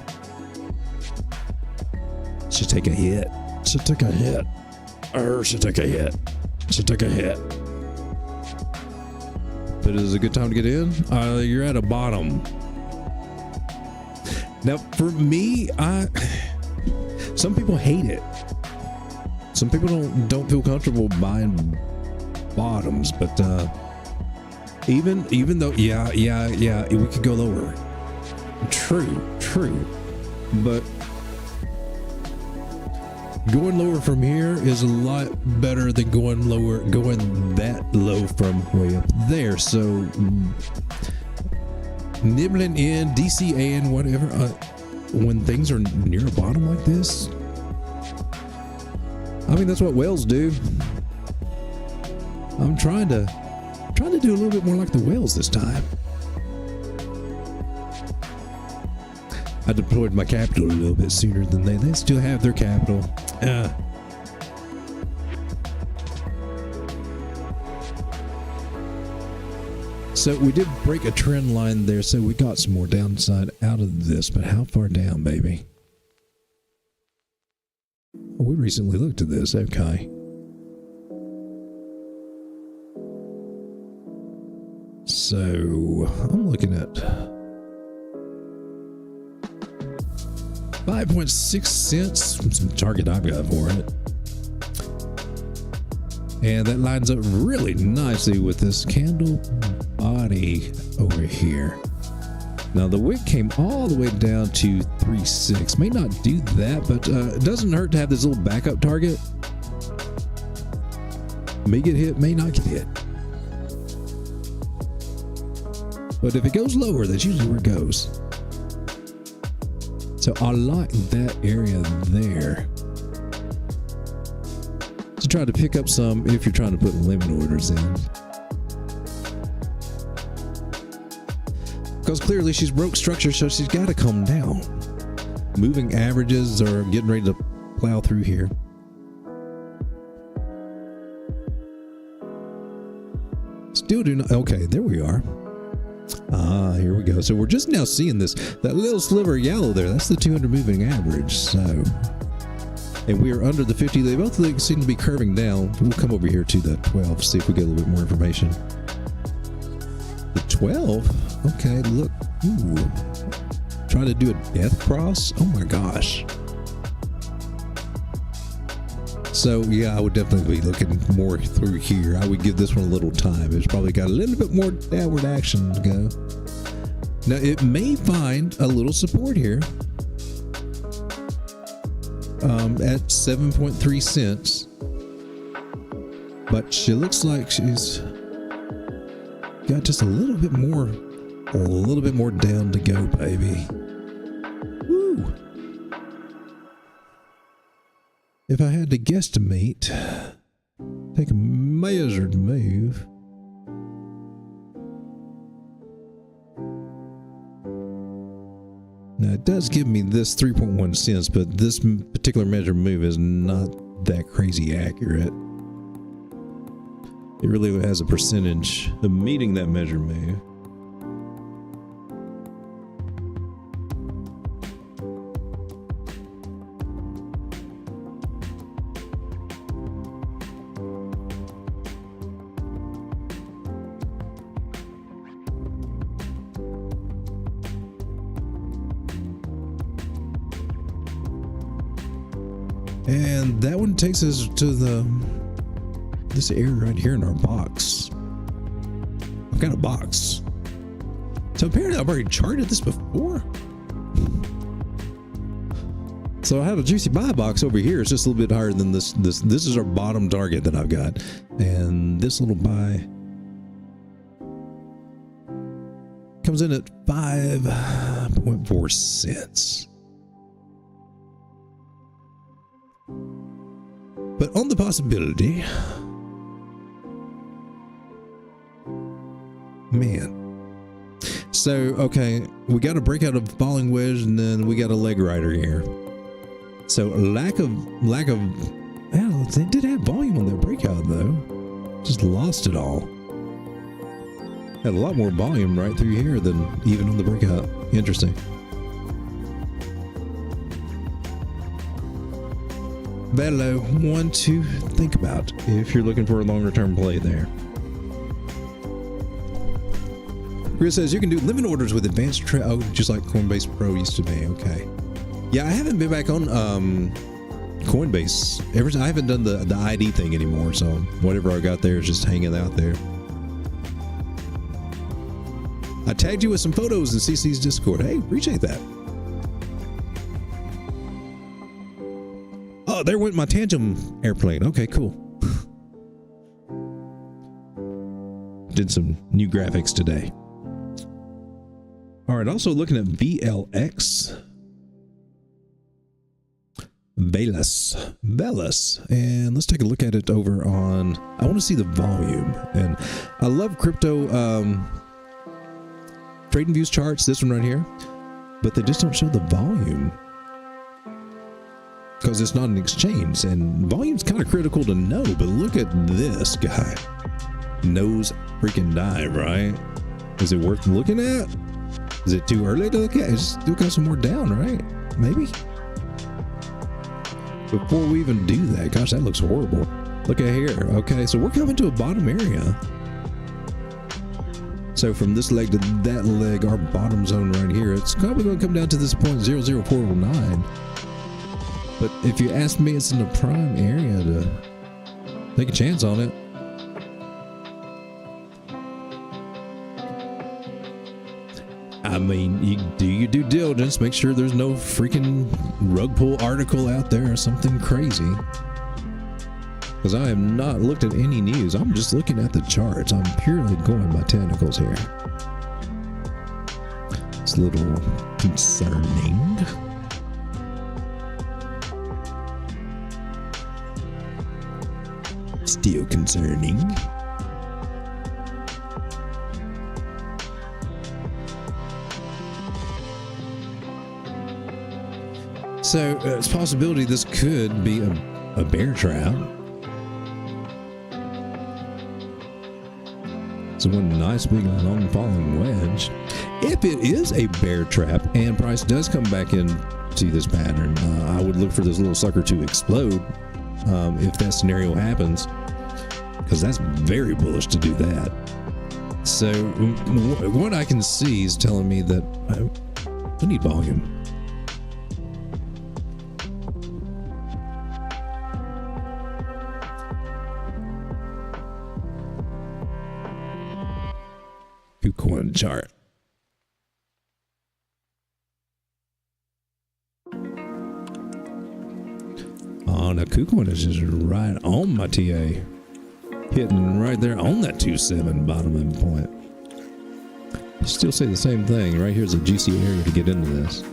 Should take a hit. Should take a hit. Should take a hit. Should take a hit. But it is a good time to get in. You're at a bottom. Now, for me, some people hate it. Some people don't feel comfortable buying bottoms, but even though yeah, we could go lower. True, but going lower from here is a lot better than going that low from way up there. So nibbling in, DCA and whatever, when things are near a bottom like this, I mean, that's what whales do. I'm trying to do a little bit more like the whales this time. I deployed my capital a little bit sooner than they still have their capital. So we did break a trend line there, so we got some more downside out of this, but how far down, baby? Oh, we recently looked at this, okay. So I'm looking at 5.6 cents from some target I've got for it. And that lines up really nicely with this candle body over here. Now the wick came all the way down to 3.6. May not do that, but it doesn't hurt to have this little backup target. May get hit, may not get hit. But if it goes lower, that's usually where it goes. So I like that area there to try to pick up some if you're trying to put limit orders in. Because clearly she's broke structure, so she's got to come down. Moving averages are getting ready to plow through here. Still do not. Okay, there we are. Here we go. So we're just now seeing this, that little sliver of yellow there. That's the 200 moving average. So, and we are under the 50. They both seem to be curving down. We'll come over here to the 12, see if we get a little bit more information. The 12? Okay, look. Ooh. Trying to do a death cross? Oh my gosh. So yeah, I would definitely be looking more through here. I would give this one a little time. It's probably got a little bit more downward action to go. Now it may find a little support here at 7.3 cents, but she looks like she's got just a little bit more down to go, baby. Woo! If I had to guesstimate, take a measured move. Now it does give me this 3.1 cents, but this particular measured move is not that crazy accurate. It really has a percentage of meeting that measured move. And that one takes us to this area right here in our box. I've got a box. So apparently I've already charted this before. So I have a juicy buy box over here. It's just a little bit higher than this. This is our bottom target that I've got. And this little buy comes in at 5.4 cents. But on the possibility, man. So, okay, we got a breakout of falling wedge, and then we got a leg rider here. So lack of, well, they did have volume on that breakout though. Just lost it all. Had a lot more volume right through here than even on the breakout. Interesting. VELO, one to think about if you're looking for a longer term play there. Chris says you can do limit orders with advanced oh, just like Coinbase Pro used to be. Okay. Yeah, I haven't been back on Coinbase. I haven't done the ID thing anymore, so whatever I got there is just hanging out there. I tagged you with some photos in CC's Discord. Hey, appreciate that. Oh, there went my Tangem airplane. Okay, cool. Did some new graphics today. All right, also looking at VLX. VELOS, and let's take a look at it over on, I want to see the volume. And I love crypto trading views charts, this one right here, but they just don't show the volume because it's not an exchange, and volume's kind of critical to know. But look at this guy, nose freaking dive, right? Is it worth looking at? Is it too early to look at? Just still got some more down, right? Maybe. Before we even do that, gosh, that looks horrible. Look at here. Okay, so we're coming to a bottom area. So from this leg to that leg, our bottom zone right here, it's probably going to come down to this point 00409. But if you ask me, it's in a prime area to take a chance on it. I mean, you do your due diligence, make sure there's no freaking rug pull article out there or something crazy. Because I have not looked at any news. I'm just looking at the charts. I'm purely going by technicals here. It's a little concerning. Still concerning. So it's a possibility this could be a bear trap. It's one nice big long falling wedge. If it is a bear trap and price does come back into this pattern, I would look for this little sucker to explode if that scenario happens, because that's very bullish to do that. So what I can see is telling me that I need volume. KuCoin chart. Oh, now KuCoin is just right on my TA, hitting right there on that 2.7 bottom end point. Still say the same thing. Right here's a juicy area to get into this.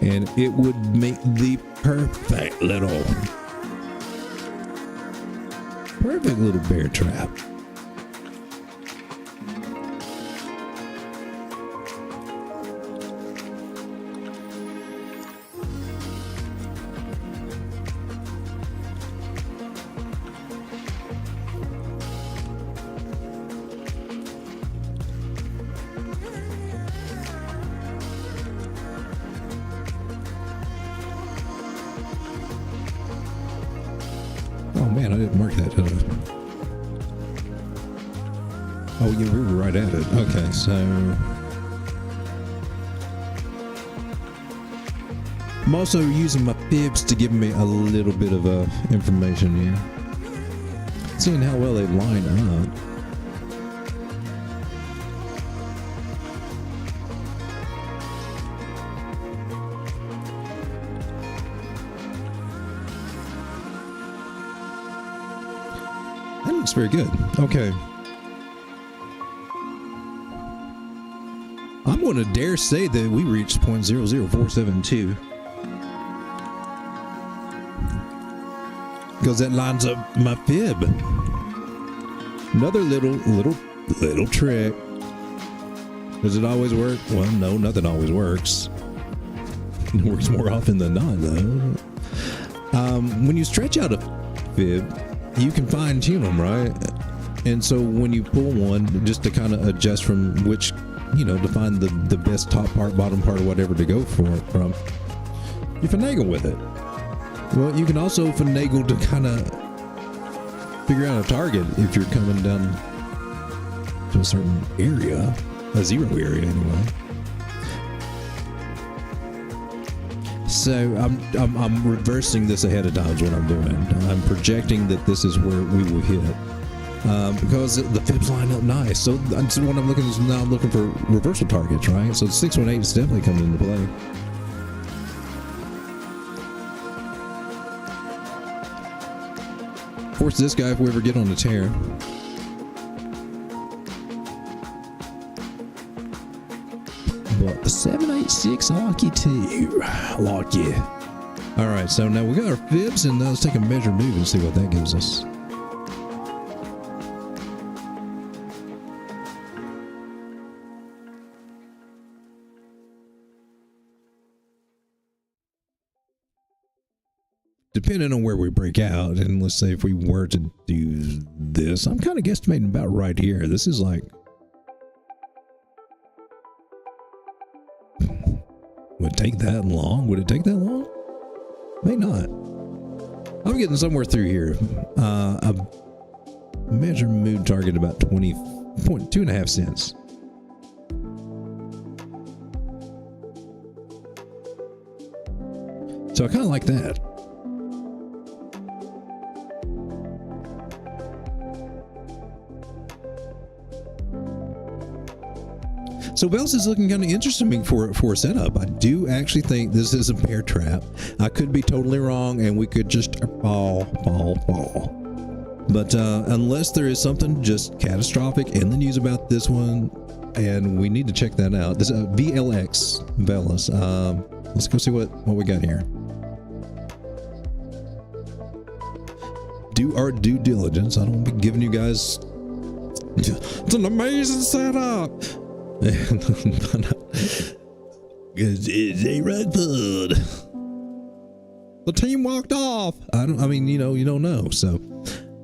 And it would make the perfect little bear trap. Oh man, I didn't mark that, did I? Oh yeah, we were right at it. Okay, so I'm also using my fibs to give me a little bit of information here. Seeing how well they line up. looks very good. Okay. I'm going to dare say that we reached 0.00472. Because that lines up my fib. Another little trick. Does it always work? Well, no, nothing always works. It works more often than not, though. When you stretch out a fib, you can fine tune them, right? And so when you pull one, just to kind of adjust from which, to find the best top part, bottom part, or whatever to go from, you finagle with it. Well, you can also finagle to kind of figure out a target if you're coming down to a certain area, a zero area anyway. So I'm reversing this ahead of time is what I'm doing. I'm projecting that this is where we will hit because the fibs line up nice. So what I'm looking is now I'm looking for reversal targets, right? So 618 is definitely coming into play. Force this guy if we ever get on the tear. But the 786 lucky too. Lucky. All right, so now we got our fibs, and let's take a measure move and see what that gives us. Depending on where we break out, and let's say if we were to do this, I'm kind of guesstimating about right here. This is like, would it take that long? Would it take that long? May not. I'm getting somewhere through here. A measure mood target about 20.25 cents. So I kind of like that. So VELOS is looking kind of interesting for a setup. I do actually think this is a bear trap. I could be totally wrong, and we could just fall. But unless there is something just catastrophic in the news about this one, and we need to check that out. This is VLX VELOS. Let's go see what we got here. Do our due diligence. I don't want to be giving you guys. It's an amazing setup. It's a rug pulled. The team walked off. You don't know. So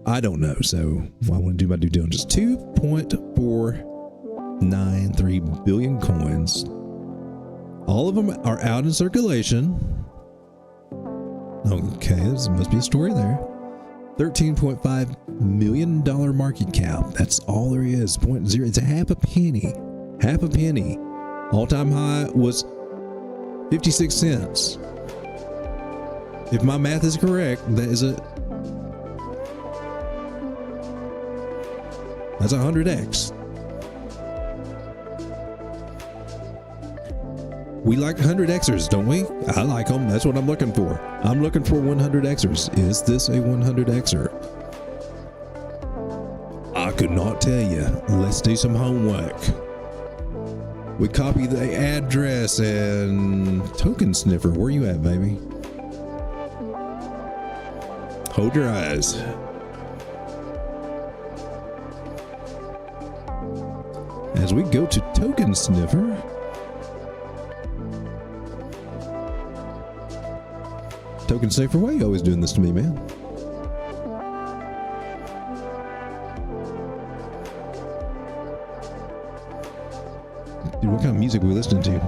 I don't know. So I want to do my due diligence. 2.493 billion coins. All of them are out in circulation. Okay, this must be a story there. $13.5 million market cap. That's all there is. 0.0. It's a half a penny. Half a penny. All-time high was 56 cents. If my math is correct, that's 100x. We like 100xers, don't we? I like them. That's what I'm looking for. I'm looking for 100xers. Is this a 100xer? I could not tell you. Let's do some homework. We copy the address and token sniffer. Where you at, baby? Hold your eyes. As we go to token sniffer. Token sniffer, why are you always doing this to me, man? Dude, what kind of music are we listening to?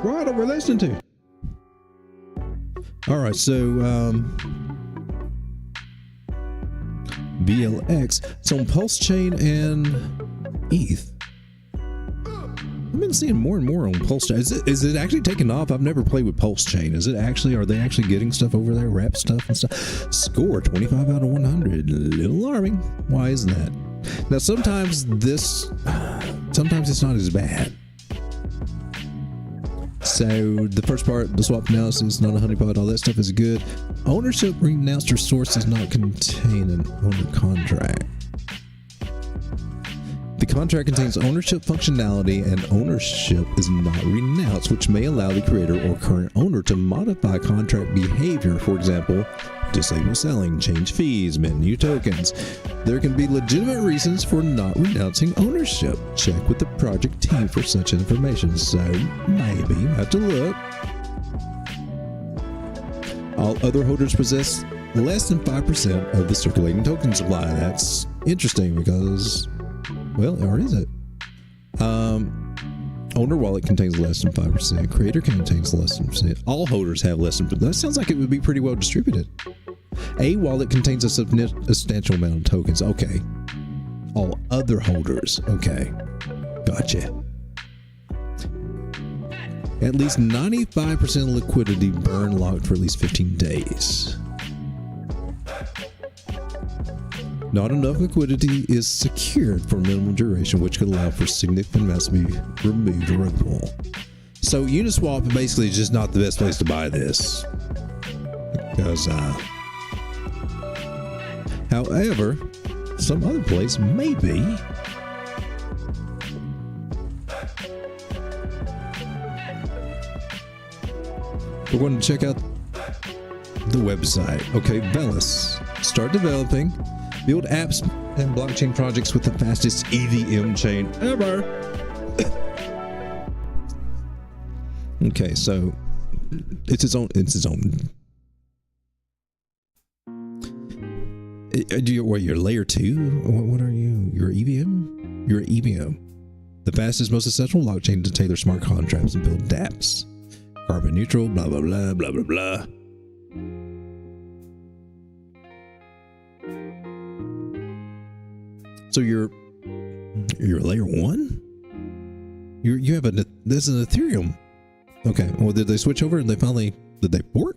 What are we listening to? All right, so VLX. It's on PulseChain and ETH. I've been seeing more and more on PulseChain. Is it actually taking off? I've never played with PulseChain. Are they actually getting stuff over there? Wrap stuff and stuff? Score 25 out of 100. A little alarming. Why is that? Now sometimes it's not as bad. So the first part, the swap analysis, not a honeypot, all that stuff is good. Ownership renounced or source does not contain an owner contract. The contract contains ownership functionality and ownership is not renounced, which may allow the creator or current owner to modify contract behavior. For example, disable selling, change fees, mint new tokens. There can be legitimate reasons for not renouncing ownership. Check with the project team for such information. So maybe you have to look. All other holders possess less than 5% of the circulating token supply. That's interesting because, well, or is it? Owner wallet contains less than 5%. Creator contains less than 5%. All holders have less than 5%. That sounds like it would be pretty well distributed. A wallet contains a substantial amount of tokens. Okay. All other holders. Okay. Gotcha. At least 95% of liquidity burn locked for at least 15 days. Not enough liquidity is secured for minimum duration, which could allow for significant amounts to be removed or removable. So Uniswap basically is just not the best place to buy this. Because, however, some other place may be. We're going to check out the website. Okay, VELOS. Start developing. Build apps and blockchain projects with the fastest EVM chain ever. Okay, so it's its own. You're layer 2? What are you? You're EVM? You're EVM. The fastest, most accessible blockchain to tailor smart contracts and build dApps. Carbon neutral, blah, blah, blah, blah, blah, blah. So you're layer 1? You have this is an Ethereum. Okay. Well, did they switch over and did they port?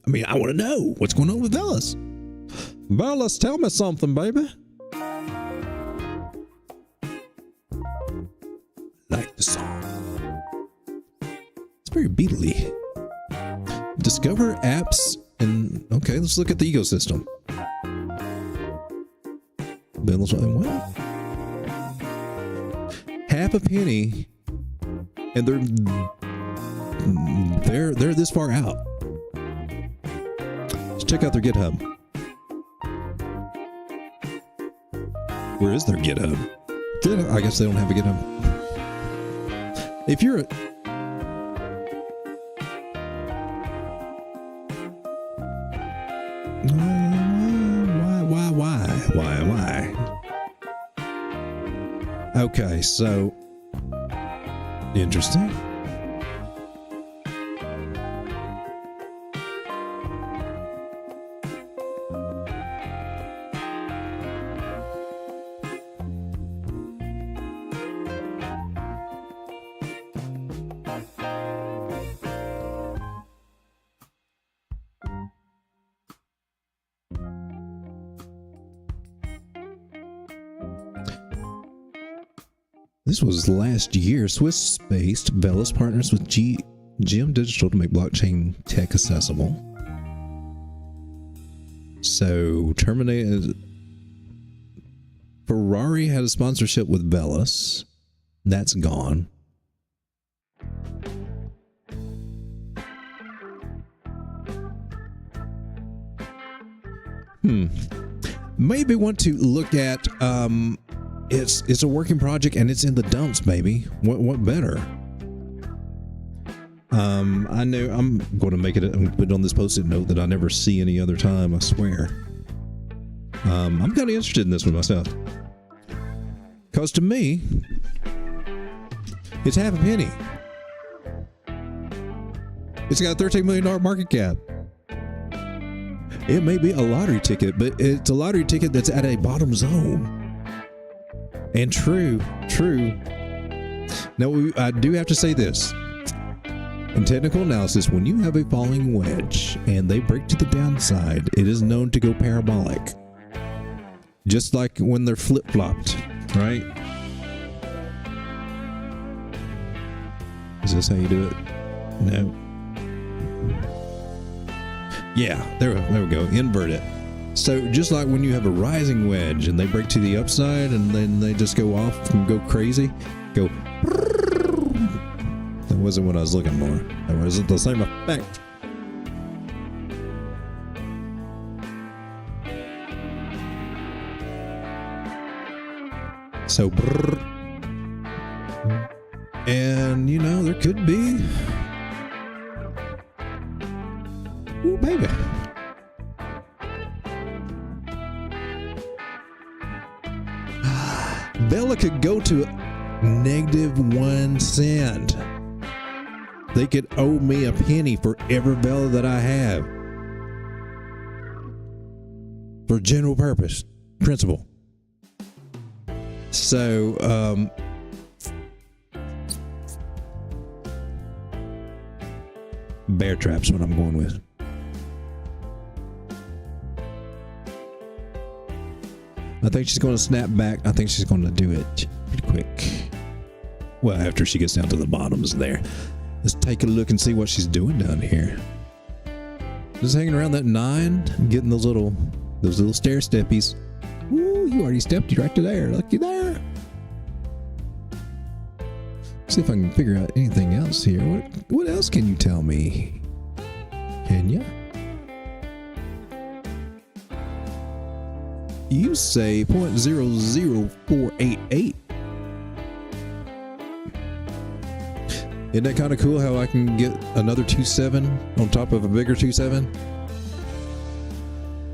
I mean, I want to know what's going on with VELOS. VELOS, tell me something, baby. Like the song. It's very beatly. Discover apps and okay, let's look at the ecosystem. What? Half a penny, and they're this far out. Let's check out their GitHub. Where is their GitHub? I guess they don't have a GitHub. If you're a Why? Okay, so interesting. This was last year. Swiss-based VELOS partners with GM Digital to make blockchain tech accessible. So, terminated. Ferrari had a sponsorship with VELOS. That's gone. Maybe want to look at it's a working project and it's in the dumps, maybe. What better? I know I'm going to make it. I'm put it on this post-it note that I never see any other time. I swear. I'm kind of interested in this one myself, because to me, it's half a penny. It's got a $13 million market cap. It may be a lottery ticket, but it's a lottery ticket that's at a bottom zone. And true. Now, I do have to say this. In technical analysis, when you have a falling wedge and they break to the downside, it is known to go parabolic. Just like when they're flip-flopped, right? Is this how you do it? No. Yeah, there we go. Invert it. So just like when you have a rising wedge and they break to the upside and then they just go off and go crazy, go. That wasn't what I was looking for. That wasn't the same effect. So, and you know, there could be. Ooh, baby. VELO could go to -1 cent. They could owe me a penny for every VELO that I have. For general purpose, principle. So, bear trap's what I'm going with. I think she's going to snap back. I think she's going to do it pretty quick. Well, after she gets down to the bottoms there. Let's take a look and see what she's doing down here. Just hanging around that 9, getting those little stair steppies. Ooh, you already stepped right to there. Lucky there. See if I can figure out anything else here. What else can you tell me? Can you? You say 0.00488. Isn't that kind of cool how I can get another 2.7 on top of a bigger 2.7?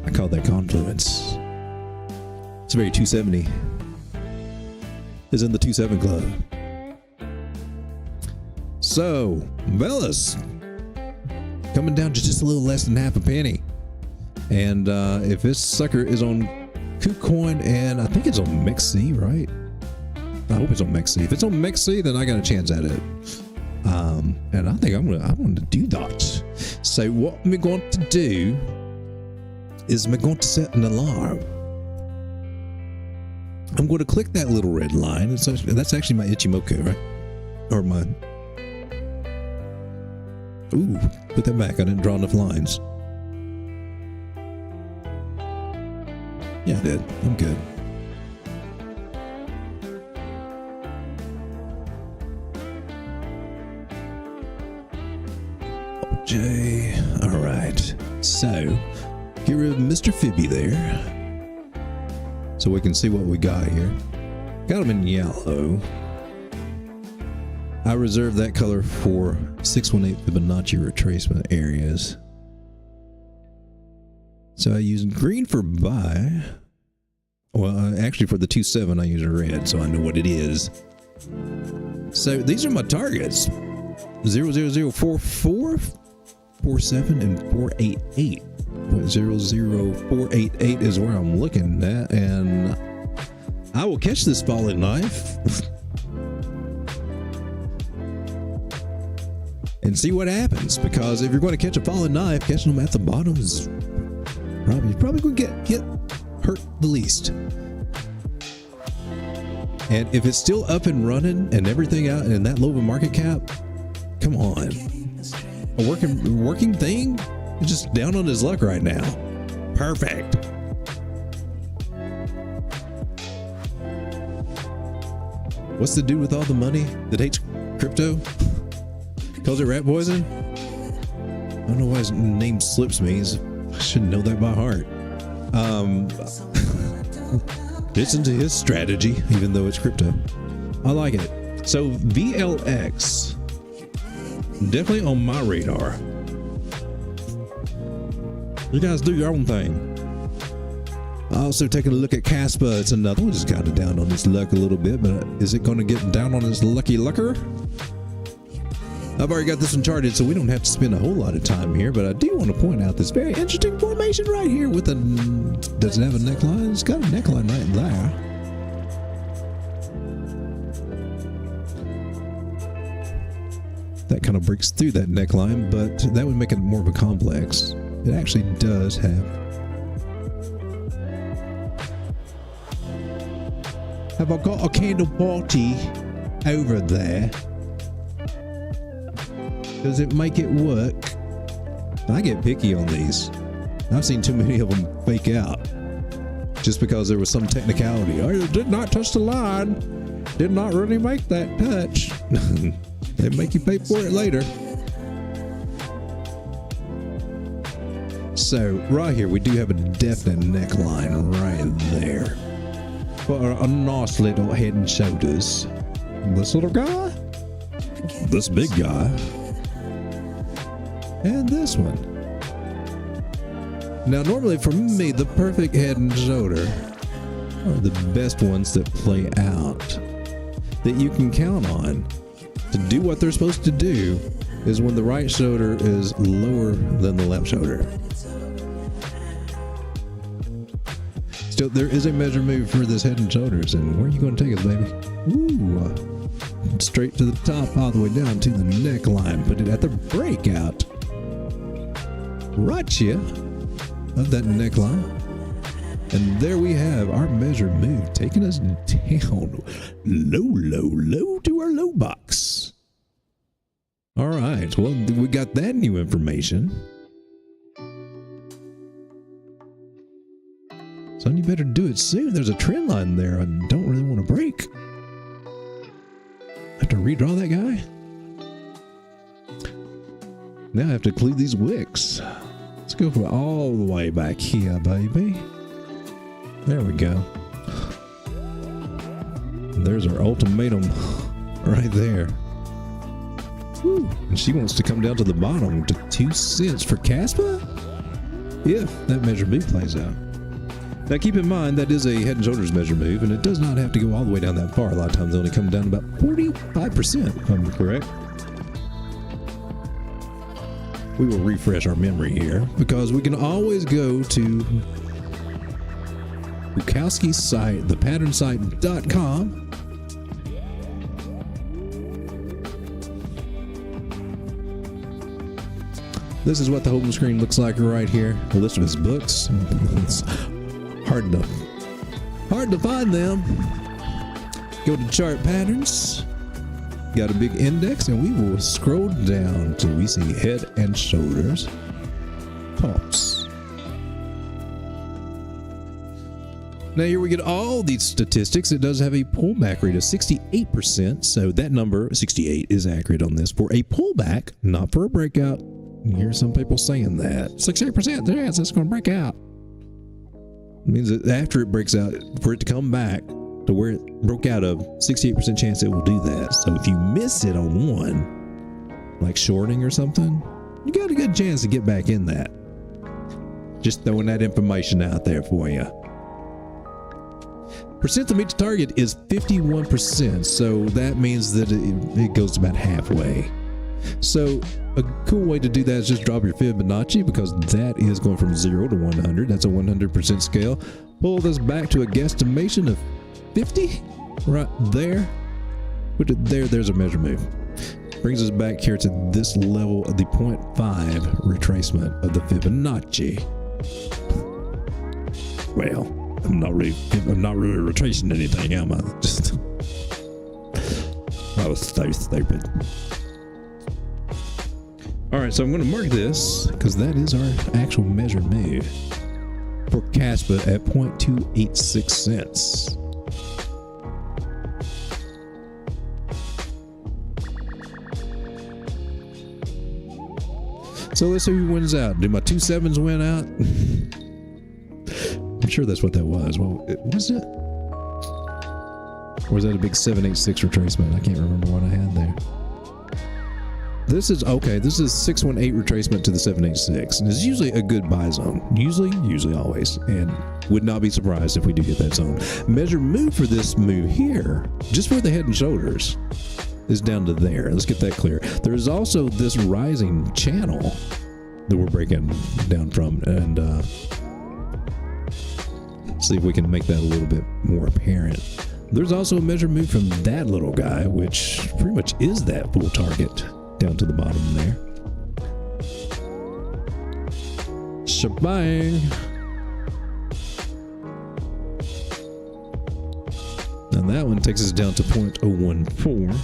I call that confluence. It's very 270. Is in the 2.7 club. So, VELO's coming down to just a little less than half a penny. And if this sucker is on KuCoin, and I think it's on MEXC, right? I hope it's on MEXC. If it's on MEXC, then I got a chance at it. And I think I'm gonna do that. So what we're going to do is we're going to set an alarm. I'm going to click that little red line. That's actually my Ichimoku, right? Or my... Ooh, put that back. I didn't draw enough lines. Yeah, I did. I'm good. J. All right. So, get rid of Mr. Fibby there. So we can see what we got here. Got them in yellow. I reserved that color for 618 Fibonacci retracement areas. So I use green for buy. Well, actually for the 2.7 I use a red, so I know what it is. So these are my targets. 0.00444, 47, and 488. 0.00488 is where I'm looking at, and I will catch this falling knife. And see what happens, because if you're going to catch a falling knife, catching them at the bottom is probably going to get hurt the least. And if it's still up and running and everything out in that low of a market cap, come on, a working thing is just down on his luck right now. Perfect. What's the dude with all the money that hates crypto? Calls it rat poison? I don't know why his name slips me. I should know that by heart. Fits into his strategy, even though it's crypto. I like it. So VLX, definitely on my radar. You guys do your own thing. Also taking a look at Kaspa. It's another one that's kind of down on his luck a little bit, but is it going to get down on his lucky lucker? I've already got this one charted, so we don't have to spend a whole lot of time here, but I do want to point out this very interesting formation right here with a... Does it have a neckline? It's got a neckline right there. That kind of breaks through that neckline, but that would make it more of a complex. It actually does have... Have I got a candle party over there? Does it make it work? I get picky on these. I've seen too many of them fake out just because there was some technicality. Oh, it did not touch the line. Did not really make that touch. They make you pay for it later. So right here, we do have a definite neckline right there for a nice little head and shoulders. This little guy, this big guy, and this one. Now, normally for me, the perfect head and shoulder are the best ones that play out, that you can count on to do what they're supposed to do, is when the right shoulder is lower than the left shoulder. Still, there is a measure move for this head and shoulders, and where are you going to take us, baby? Ooh, straight to the top, all the way down to the neckline. Put it at the breakout. Right here. Of that neckline. And there we have our measure move taking us down low to our low box. All right, well, we got that new information. Son, you better do it soon. There's a trend line there I don't really want to break. I have to redraw that guy. Now I have to include these wicks. Let's go for all the way back here, baby. There we go. There's our ultimatum right there. Whew. And she wants to come down to the bottom to 2 cents for Kaspa if that measure move plays out. Now keep in mind that is a head and shoulders measure move, and it does not have to go all the way down that far. A lot of times they only come down about 45%, if I'm correct. We will refresh our memory here because we can always go to Bukowski's site, thepatternSite.com. This is what the home screen looks like right here. A list of his books. It's hard to find them. Go to chart patterns. Got a big index, and we will scroll down till we see head and shoulders pops. Now here we get all these statistics. It does have a pullback rate of 68%, so that number 68 is accurate on this for a pullback, not for a breakout. You hear some people saying that 68% chance it's going to break out. It means that after it breaks out, for it to come back to where it broke out of, 68% chance it will do that. So if you miss it on one, like shorting or something, you got a good chance to get back in that. Just throwing that information out there for you. Percent to meet the target is 51%, so that means that it goes about halfway. So a cool way to do that is just drop your Fibonacci, because that is going from 0 to 100. That's a 100% scale. Pull this back to a guesstimation of 50 right there. Put it there. There's a measure move. Brings us back here to this level of the 0.5 retracement of the Fibonacci. Well, I'm not really retracing anything, am I? Just I was so stupid. All right, so I'm going to mark this because that is our actual measure move for Kaspa at 0.286 cents. So let's see who wins out. Did my 2 7s win out? I'm sure that's what that was. Well, was it? Or was that a big 786 retracement? I can't remember what I had there. This is okay. This is 618 retracement to the 786, and it's usually a good buy zone. Usually always, and would not be surprised if we do get that zone. Measure move for this move here, just for the head and shoulders, is down to there. Let's get that clear. There is also this rising channel that we're breaking down from, and see if we can make that a little bit more apparent. There's also a measure move from that little guy, which pretty much is that full target down to the bottom there. Shebang. And that one takes us down to 0.014.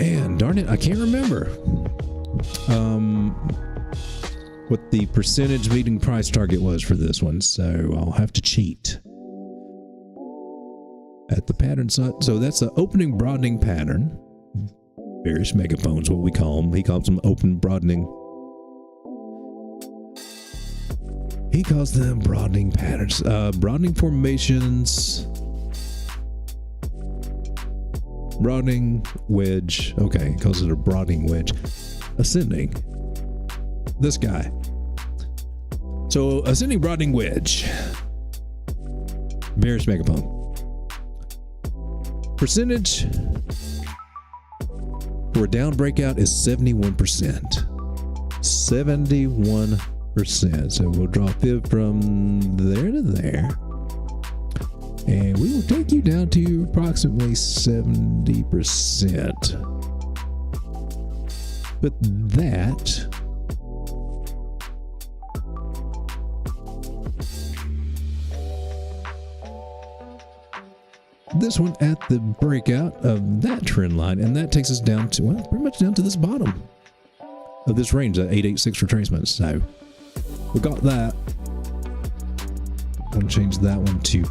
And darn it, I can't remember what the percentage meeting price target was for this one, so I'll have to cheat. At the pattern side, so that's the opening broadening pattern. Various megaphones, what we call them. He calls them open broadening. He calls them broadening patterns. Broadening formations. Broadening wedge. Okay, he calls it a broadening wedge. Ascending. This guy. So, ascending broadening wedge. Various megaphone. Percentage for a down breakout is 71%. 71%. So we'll draw fib from there to there. And we will take you down to approximately 70%. But that this one at the breakout of that trend line, and that takes us down to, well, pretty much down to this bottom of this range, that 886 retracement. So we got that. I'm going to change that one to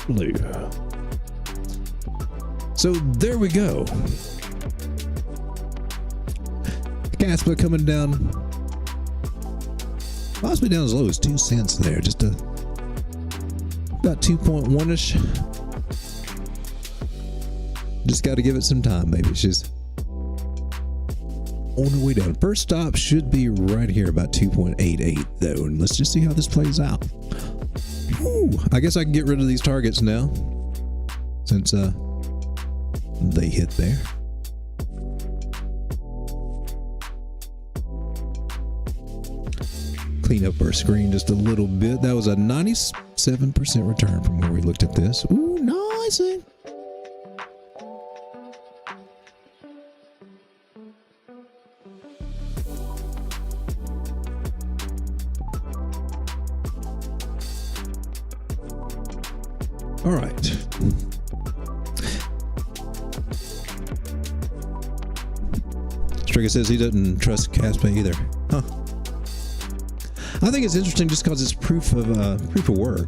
blue. So there we go. Kaspa coming down, possibly down as low as 2 cents there, just a about 2.1-ish. Just got to give it some time, maybe. It's just on the way down. First stop should be right here, about 2.88 though, and let's just see how this plays out. Whew, I guess I can get rid of these targets now, since they hit there. Clean up our screen just a little bit. That was a 97% return from where we looked at this. Ooh, nice. All right. Striga says he doesn't trust Kaspa either. Huh. I think it's interesting just because it's proof of work.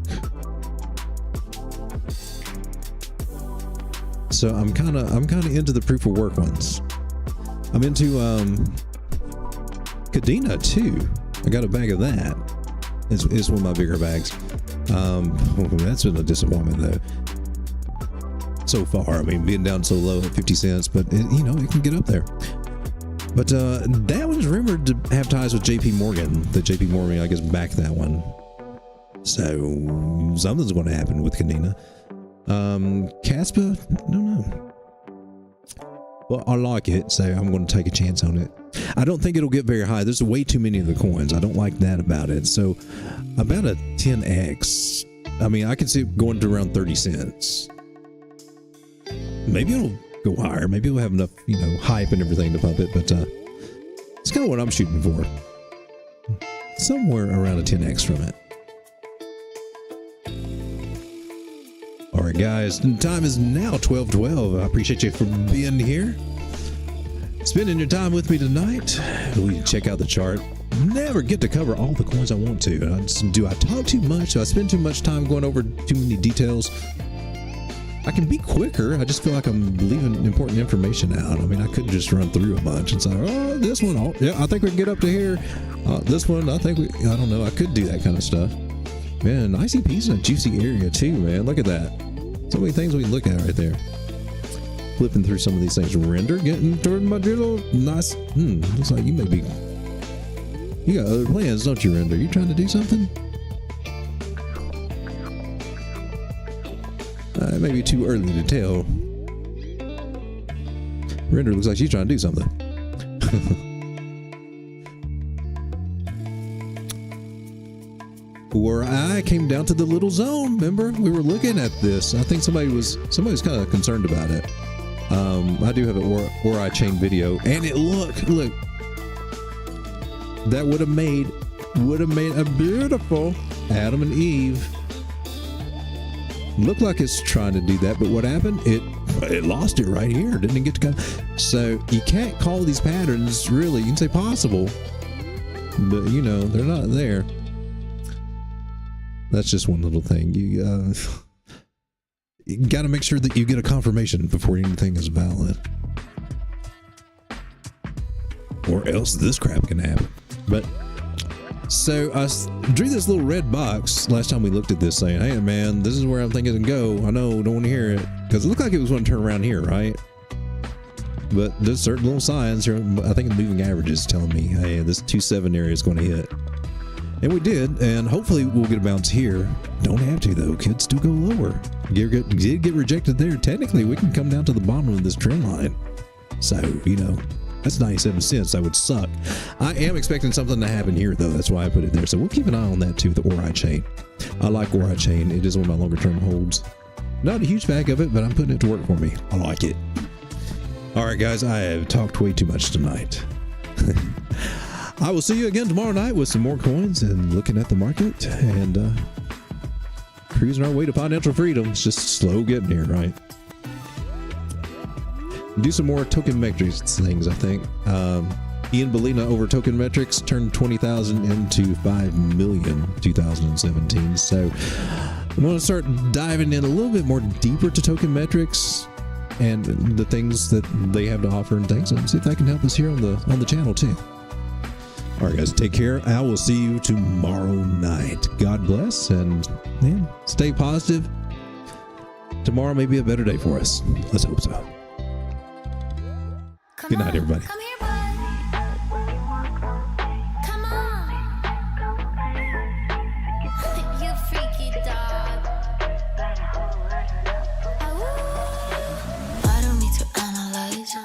So I'm kind of into the proof of work ones. I'm into Kadena too. I got a bag of that. It's one of my bigger bags. That's been a disappointment though. So far, I mean, being down so low at 50 cents, but it can get up there. But that one's rumored to have ties with JP Morgan. The JP Morgan, I guess, backed that one. So something's going to happen with Kadena. Kaspa, no. Well, I like it, so I'm going to take a chance on it. I don't think it'll get very high. There's way too many of the coins. I don't like that about it. So about a 10x. I mean, I can see it going to around 30 cents. Maybe it'll go higher. Maybe we'll have enough, hype and everything to pump it, but it's kind of what I'm shooting for. Somewhere around a 10x from it. All right, guys, the time is now 12:12. I appreciate you for being here, spending your time with me tonight. We check out the chart. Never get to cover all the coins I want to. Do I talk too much? Do I spend too much time going over too many details? I can be quicker. I just feel like I'm leaving important information out. I mean, I couldn't just run through a bunch and say, oh, this one, oh, yeah, I think we can get up to here. This one, I don't know. I could do that kind of stuff. Man, ICP's in a juicy area too, man. Look at that. So many things we can look at right there. Flipping through some of these things. Render, getting toward my little nice. Looks like you got other plans, don't you, Render? You trying to do something? It may be too early to tell. Render looks like she's trying to do something. ORAI came down to the little zone. Remember, we were looking at this. I think somebody was kind of concerned about it. I do have an OraiChain video, and look. That would have made a beautiful Adam and Eve. Looked like it's trying to do that, but what happened? It it lost it right here. Didn't get to come. So you can't call these patterns really. You can say possible, but you know, they're not there. That's just one little thing. You got to make sure that you get a confirmation before anything is valid, or else this crap can happen. But so I drew this little red box last time we looked at this, saying, "Hey man, this is where I'm thinking to go. I know, don't want to hear it," because it looked like it was going to turn around here, right? But there's certain little signs here. I think the moving average is telling me, "Hey, this 2.7 area is going to hit." And we did, and hopefully we'll get a bounce here. Don't have to though, kids. Still go lower. Did get rejected there. Technically, we can come down to the bottom of this trend line. So, you know, that's 97 cents. That would suck. I am expecting something to happen here though. That's why I put it there. So we'll keep an eye on that too, the OraiChain. I like OraiChain. It is one of my longer term holds. Not a huge bag of it, but I'm putting it to work for me. I like it. All right, guys, I have talked way too much tonight. I will see you again tomorrow night with some more coins and looking at the market and cruising our way to financial freedom. It's just slow getting here, right? Do some more token metrics things, I think. Ian Bellina over token metrics turned 20,000 into 5 million 2017. So I want to start diving in a little bit more deeper to token metrics and the things that they have to offer and things, and see if that can help us here on the channel too. All right, guys, take care. I will see you tomorrow night. God bless, and man, stay positive. Tomorrow may be a better day for us. Let's hope so. Good night, everybody. Come here, boy. Come on. You freaky dog. I don't need to analyze.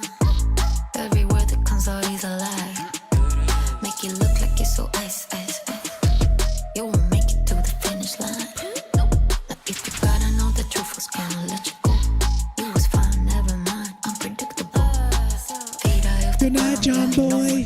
Every word that comes out is a lie. Make it look like it's so ice. You won't make it to the finish line. Now if you gotta know the truth was gonna let you go. You was fine, never mind, unpredictable. Good night, John boy.